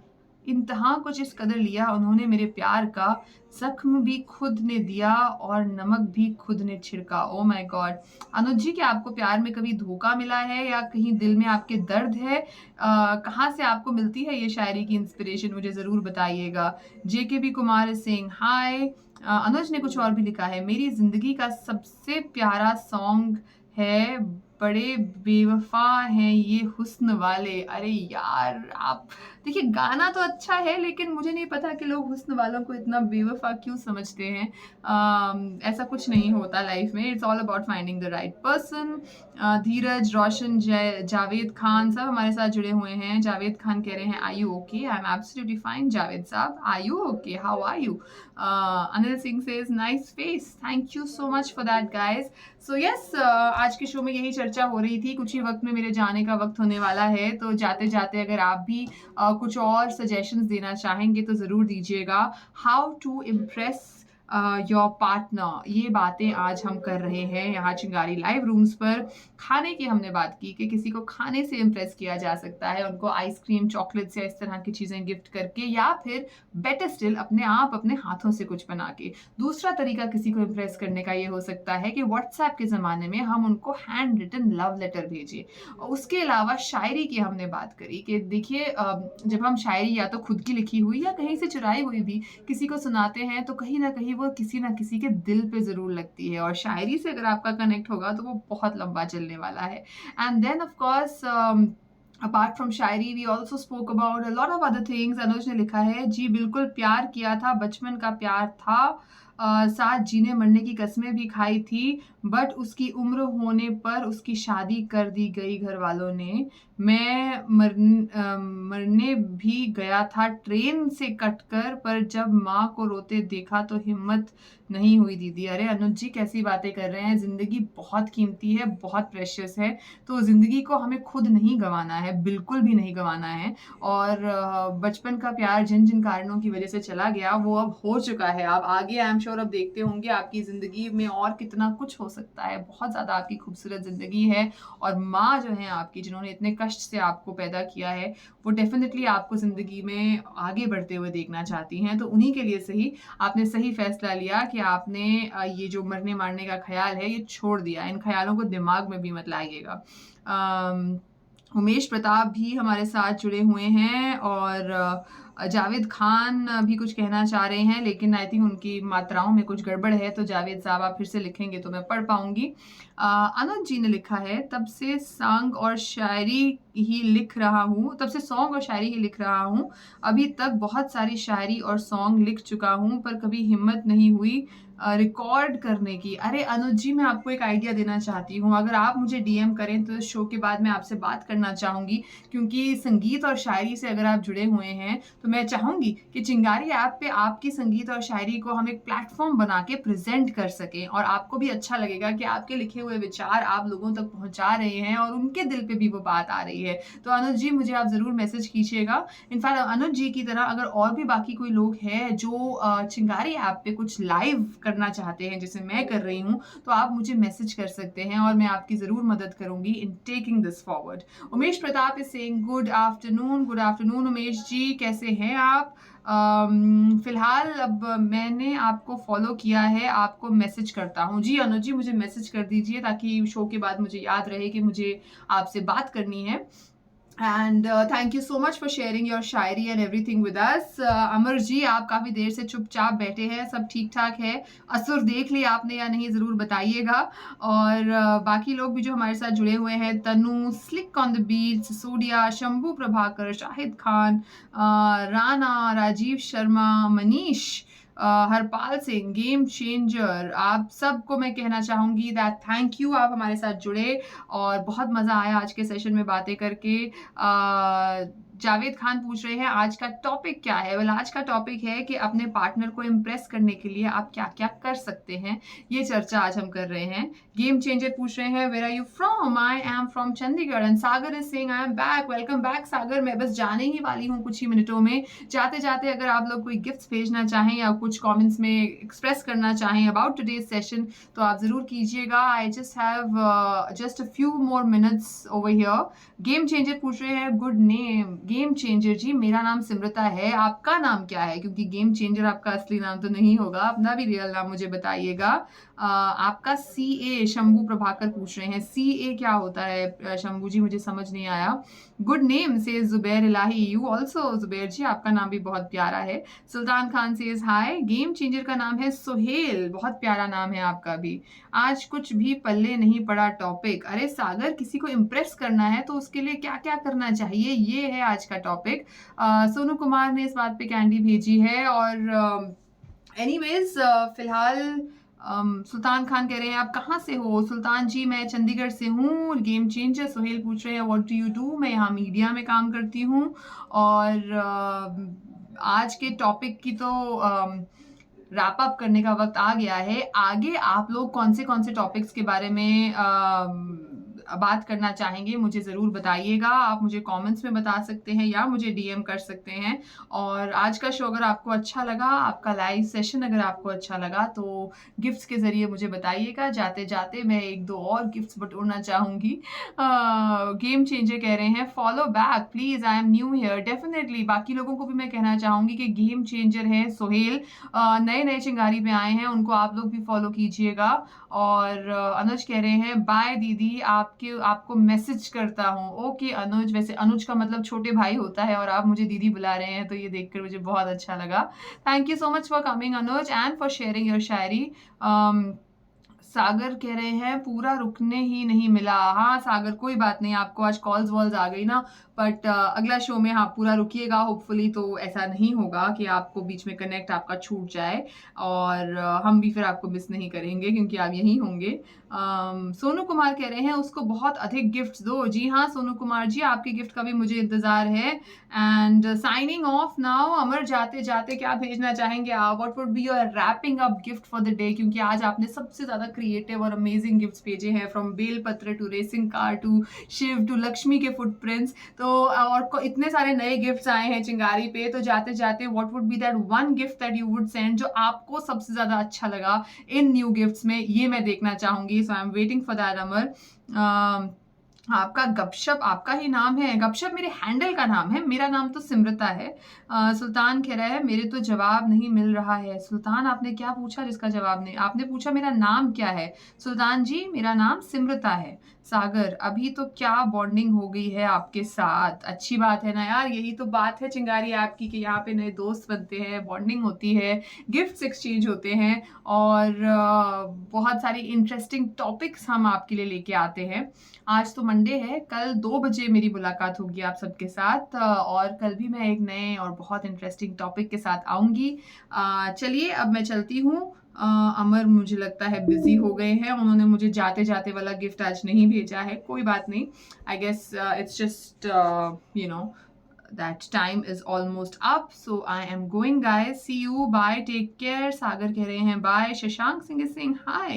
इंतहा कुछ इस कदर लिया उन्होंने मेरे प्यार का, जख्म भी खुद ने दिया और नमक भी खुद ने छिड़का। Oh my God. अनुज जी, क्या आपको प्यार में कभी धोखा मिला है या कहीं दिल में आपके दर्द है? कहाँ से आपको मिलती है ये शायरी की इंस्पिरेशन, मुझे ज़रूर बताइएगा। जेकेबी कुमार सिंह हाय। अनुज ने कुछ और भी लिखा है, मेरी ज़िंदगी का सबसे प्यारा सॉन्ग है, बड़े बेवफा हैं ये हुस्न वाले। अरे यार, आप देखिए गाना तो अच्छा है लेकिन मुझे नहीं पता कि लोग हुस्न वालों को इतना बेवफा क्यों समझते हैं। ऐसा कुछ नहीं होता लाइफ में, it's all about finding the right person. Dheeraj, Roshan, Javed Khan सब हमारे साथ जुड़े हुए हैं। जावेद खान कह रहे हैं I you okay? I am absolutely fine Javed साहब, I you okay? How are you? Anil Singh says nice face, thank you so much for that guys. So yes, आज के शो में यही चर्चा हो रही थी। कुछ ही वक्त में मेरे जाने का वक्त होने वाला है, तो जाते जाते अगर आप भी कुछ और सजेशंस देना चाहेंगे तो ज़रूर दीजिएगा। How to impress your partner, ये बातें आज हम कर रहे हैं यहाँ चिंगारी लाइव रूम्स पर। खाने की हमने बात की कि किसी को खाने से इम्प्रेस किया जा सकता है, उनको आइसक्रीम, चॉकलेट्स या इस तरह की चीज़ें गिफ्ट करके, या फिर बेटर स्टिल अपने आप अपने हाथों से कुछ बना के। दूसरा तरीका किसी को इम्प्रेस करने का ये हो सकता है कि व्हाट्सएप के ज़माने में हम उनको हैंड रिटन लव लेटर भेजें। उसके अलावा शायरी की हमने बात करी कि देखिए, जब हम शायरी या तो खुद की लिखी हुई या कहीं से चुराई हुई भी किसी को सुनाते हैं तो कहीं ना कहीं वो किसी ना किसी के दिल पे ज़रूर लगती है, और शायरी से अगर आपका कनेक्ट होगा तो वो बहुत लंबा चलने वाला है। And then of course, apart from shayari we also spoke about a lot of other things. Anuj ने लिखा है जी बिल्कुल प्यार किया था, बचपन का प्यार था, साथ जीने मरने की कस्में भी खाई थी, बट उसकी उम्र होने पर उसकी शादी कर दी गई घर वालों ने। मैं मरने भी गया था ट्रेन से कटकर, पर जब माँ को रोते देखा तो हिम्मत नहीं हुई दीदी। अरे अनुज जी, कैसी बातें कर रहे हैं? ज़िंदगी बहुत कीमती है, बहुत प्रेशियस है, तो ज़िंदगी को हमें खुद नहीं गंवाना है, बिल्कुल भी नहीं गंवाना है। और बचपन का प्यार जिन जिन कारणों की वजह से चला गया वो अब हो चुका है। आप आगे आई एम श्योर अब देखते होंगे आपकी ज़िंदगी में और कितना कुछ हो सकता है। बहुत ज़्यादा आपकी खूबसूरत ज़िंदगी है, और माँ जो है आपकी, जिन्होंने इतने कष्ट से आपको पैदा किया है, वो डेफिनेटली आपको ज़िंदगी में आगे बढ़ते हुए देखना चाहती हैं। तो उन्हीं के लिए सही आपने सही फैसला लिया कि आपने ये जो मरने मारने का ख्याल है ये छोड़ दिया। इन ख्यालों को दिमाग में भी मत लाइएगा। उमेश प्रताप भी हमारे साथ जुड़े हुए हैं, और जावेद खान भी कुछ कहना चाह रहे हैं, लेकिन आई थिंक उनकी मात्राओं में कुछ गड़बड़ है, तो जावेद साहब आप फिर से लिखेंगे तो मैं पढ़ पाऊंगी। अनुज जी ने लिखा है तब से सॉन्ग और शायरी ही लिख रहा हूँ, तब से सॉन्ग और शायरी ही लिख रहा हूँ, अभी तक बहुत सारी शायरी और सॉन्ग लिख चुका हूँ, पर कभी हिम्मत नहीं हुई रिकॉर्ड करने की। अरे अनुज जी, मैं आपको एक आइडिया देना चाहती हूँ, अगर आप मुझे डीएम करें तो इस शो के बाद मैं आपसे बात करना चाहूँगी, क्योंकि संगीत और शायरी से अगर आप जुड़े हुए हैं तो मैं चाहूँगी कि चिंगारी ऐप पे आपकी संगीत और शायरी को हम एक प्लेटफॉर्म बना के प्रेजेंट कर सकें, और आपको भी अच्छा लगेगा कि आपके लिखे हुए विचार आप लोगों तक पहुँचा रहे हैं और उनके दिल पे भी वो बात आ रही है। तो अनुज जी, मुझे आप ज़रूर मैसेज कीजिएगा। इनफैक्ट अनुज जी की तरह अगर और भी बाकी कोई लोग हैं जो चिंगारी ऐप पे कुछ लाइव करना चाहते हैं जैसे मैं कर रही हूँ, तो आप मुझे मैसेज कर सकते हैं और मैं आपकी ज़रूर मदद करूँगी in taking this forward. Umesh Pratap is saying good afternoon. Good afternoon Umesh ji, कैसे हैं आप? फ़िलहाल अब मैंने आपको फ़ॉलो किया है, आपको मैसेज करता हूँ। जी अनुज जी, मुझे मैसेज कर दीजिए ताकि शो के बाद मुझे याद रहे कि मुझे आपसे बात करनी है। And thank you so much for sharing your shayari and everything with us. Amar ji, आप काफ़ी देर से चुपचाप बैठे हैं, सब ठीक-ठाक है? असुर देख लिया आपने या नहीं ज़रूर बताइएगा। और बाकी लोग भी जो हमारे साथ जुड़े हुए हैं, Tanu, slick on the beat, Sisodia, Shambhu Prabhakar, Shahid Khan, Rana, Rajeev Sharma, Manish, Harpal Singh, game changer, आप सबको मैं कहना चाहूँगी दैट थैंक यू, आप हमारे साथ जुड़े और बहुत मज़ा आया आज के सेशन में बातें करके। जावेद खान पूछ रहे हैं आज का टॉपिक क्या है? वेल, आज का टॉपिक है कि अपने पार्टनर को इम्प्रेस करने के लिए आप क्या-क्या कर सकते हैं, ये चर्चा आज हम कर रहे हैं। गेम चेंजर पूछ रहे हैं where are you from? I am from Chandigarh and Sagar is saying I am back. Welcome back Sagar, मैं बस जाने ही वाली हूँ कुछ ही मिनटों में। जाते-जाते अगर आप लोग कोई गिफ्ट्स भेजना चाहें या कुछ कमेंट्स में एक्सप्रेस करना चाहें अबाउट टुडेज सेशन तो आप ज़रूर कीजिएगा। I just have just a few more minutes over here. Game changer पूछ रहे हैं गुड नेम। गेम चेंजर जी, मेरा नाम सिमरता है, आपका नाम क्या है? क्योंकि गेम चेंजर आपका असली नाम तो नहीं होगा, अपना भी रियल नाम मुझे बताइएगा। आपका CA शंभू प्रभाकर पूछ रहे हैं, CA क्या होता है शंभू जी, मुझे समझ नहीं आया। गुड नेम से जुबैर इलाही, यू ऑल्सो जुबैर जी, आपका नाम भी बहुत प्यारा है। Sultan Khan says hi. Game changer का नाम है सुहेल, बहुत प्यारा नाम है आपका भी। आज कुछ भी पल्ले नहीं पड़ा टॉपिक। अरे सागर, किसी को इम्प्रेस करना है तो उसके लिए क्या क्या करना चाहिए, ये है आज का टॉपिक। सोनू कुमार ने इस बात पे कैंडी भेजी है। और एनीवेज फिलहाल सुल्तान खान कह रहे हैं आप कहाँ से हो? सुल्तान जी, मैं चंडीगढ़ से हूँ। गेम चेंजर सुहेल पूछ रहे हैं व्हाट डू यू डू? मैं यहाँ मीडिया में काम करती हूँ। और आज के टॉपिक की तो रैप अप करने का वक्त आ गया है। आगे आप लोग कौन से टॉपिक्स के बारे में बात करना चाहेंगे मुझे ज़रूर बताइएगा। आप मुझे कमेंट्स में बता सकते हैं या मुझे डीएम कर सकते हैं। और आज का शो अगर आपको अच्छा लगा, आपका लाइव सेशन अगर आपको अच्छा लगा तो गिफ्ट्स के ज़रिए मुझे बताइएगा। जाते जाते मैं 1-2 और गिफ्ट्स बटोरना चाहूँगी। गेम चेंजर कह रहे हैं follow back please, I am new here. Definitely बाकी लोगों को भी मैं कहना चाहूँगी कि गेम चेंजर है सोहेल, नए चिंगारी पे आए हैं, उनको आप लोग भी फॉलो कीजिएगा। और अनुज कह रहे हैं बाय दीदी, आपको मैसेज करता हूँ। ओके अनुज, वैसे अनुज का मतलब छोटे भाई होता है और आप मुझे दीदी बुला रहे हैं तो ये देखकर मुझे बहुत अच्छा लगा। Thank you so much for coming Anuj and for sharing your shayari. Sagar कह रहे हैं पूरा रुकने ही नहीं मिला। हाँ सागर, कोई बात नहीं, आपको आज कॉल्स वॉल्स आ गई ना, बट अगला शो में हाँ पूरा रुकिएगा होपफुली, तो ऐसा नहीं होगा कि आपको बीच में कनेक्ट आपका छूट जाए। और हम भी फिर आपको मिस नहीं करेंगे क्योंकि आप यहीं होंगे। सोनू कुमार कह रहे हैं उसको बहुत अधिक गिफ्ट्स दो। जी हाँ सोनू कुमार जी, आपके गिफ्ट का भी मुझे इंतजार है। And signing off now. Amar, जाते जाते क्या भेजना चाहेंगे आप? What would be your wrapping up gift for the day? क्योंकि आज आपने सबसे ज्यादा क्रिएटिव और अमेजिंग गिफ्ट्स भेजे हैं, फ्रॉम बेलपत्र to racing car to Shiv to Lakshmi के फुटप्रिंट्स। तो और इतने सारे नए गिफ्ट्स आए हैं चिंगारी पे, तो जाते जाते what would B that one gift that you would send जो आपको सबसे ज्यादा अच्छा लगा इन न्यू गिफ्ट्स में, ये मैं देखना चाहूंगी। So I am waiting for that Amar. आपका गपशप आपका ही नाम है? गपशप मेरे हैंडल का नाम है, मेरा नाम तो सिमरता है। सुल्तान कह रहा है मेरे तो जवाब नहीं मिल रहा है। सुल्तान, आपने क्या पूछा जिसका जवाब नहीं? आपने पूछा मेरा नाम क्या है? सुल्तान जी, मेरा नाम सिमरता है। सागर, अभी तो क्या बॉन्डिंग हो गई है आपके साथ? अच्छी बात है ना यार, यही तो बात है चिंगारी आपकी कि यहाँ पे नए दोस्त बनते हैं, बॉन्डिंग होती है, गिफ्ट्स एक्सचेंज होते हैं और बहुत सारी इंटरेस्टिंग टॉपिक्स हम आपके लिए लेके आते हैं। आज तो मंडे है, कल 2 बजे मेरी मुलाकात होगी आप सबके साथ और कल भी मैं एक नए और बहुत इंटरेस्टिंग टॉपिक के साथ आऊँगी। चलिए अब मैं चलती हूँ। अमर मुझे लगता है बिजी हो गए हैं, उन्होंने मुझे जाते जाते वाला गिफ्ट आज नहीं भेजा है, कोई बात नहीं। I guess it's just you know that time is almost up, so I am going guys, see you, bye, take care। सागर कह रहे हैं bye। Shashank Singh is saying hi।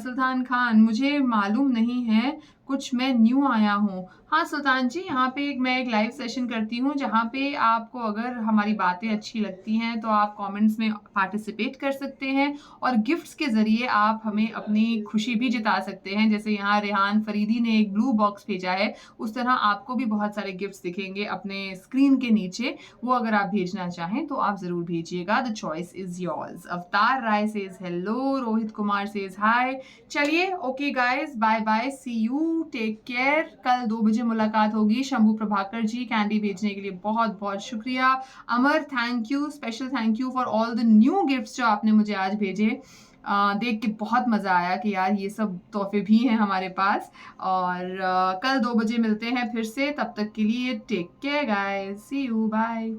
Sultan Khan, मुझे मालूम नहीं है कुछ मैं न्यू आया हूँ। हाँ, सुल्तान जी, यहाँ पे मैं एक लाइव सेशन करती हूँ जहाँ पे आपको अगर हमारी बातें अच्छी लगती हैं तो आप कमेंट्स में पार्टिसिपेट कर सकते हैं और गिफ्ट्स के ज़रिए आप हमें अपनी खुशी भी जता सकते हैं। जैसे यहाँ रेहान फरीदी ने एक ब्लू बॉक्स भेजा है, उस तरह आपको भी बहुत सारे गिफ्ट्स दिखेंगे अपने स्क्रीन के नीचे। वो अगर आप भेजना चाहें तो आप ज़रूर भेजिएगा। The choice is yours. Avtar Rai says hello, Rohit Kumar says hi. चलिए, okay guys, bye bye, see you, take care. कल 2 बजे मुलाकात होगी। शंभू प्रभाकर जी, कैंडी भेजने के लिए बहुत-बहुत शुक्रिया। Amar, thank you, special thank you for all the new gifts जो आपने मुझे आज भेजे। देख के बहुत मज़ा आया कि यार ये सब तोहफे भी हैं हमारे पास। और कल 2 बजे मिलते हैं फिर से। तब तक के लिए take care guys, see you, bye.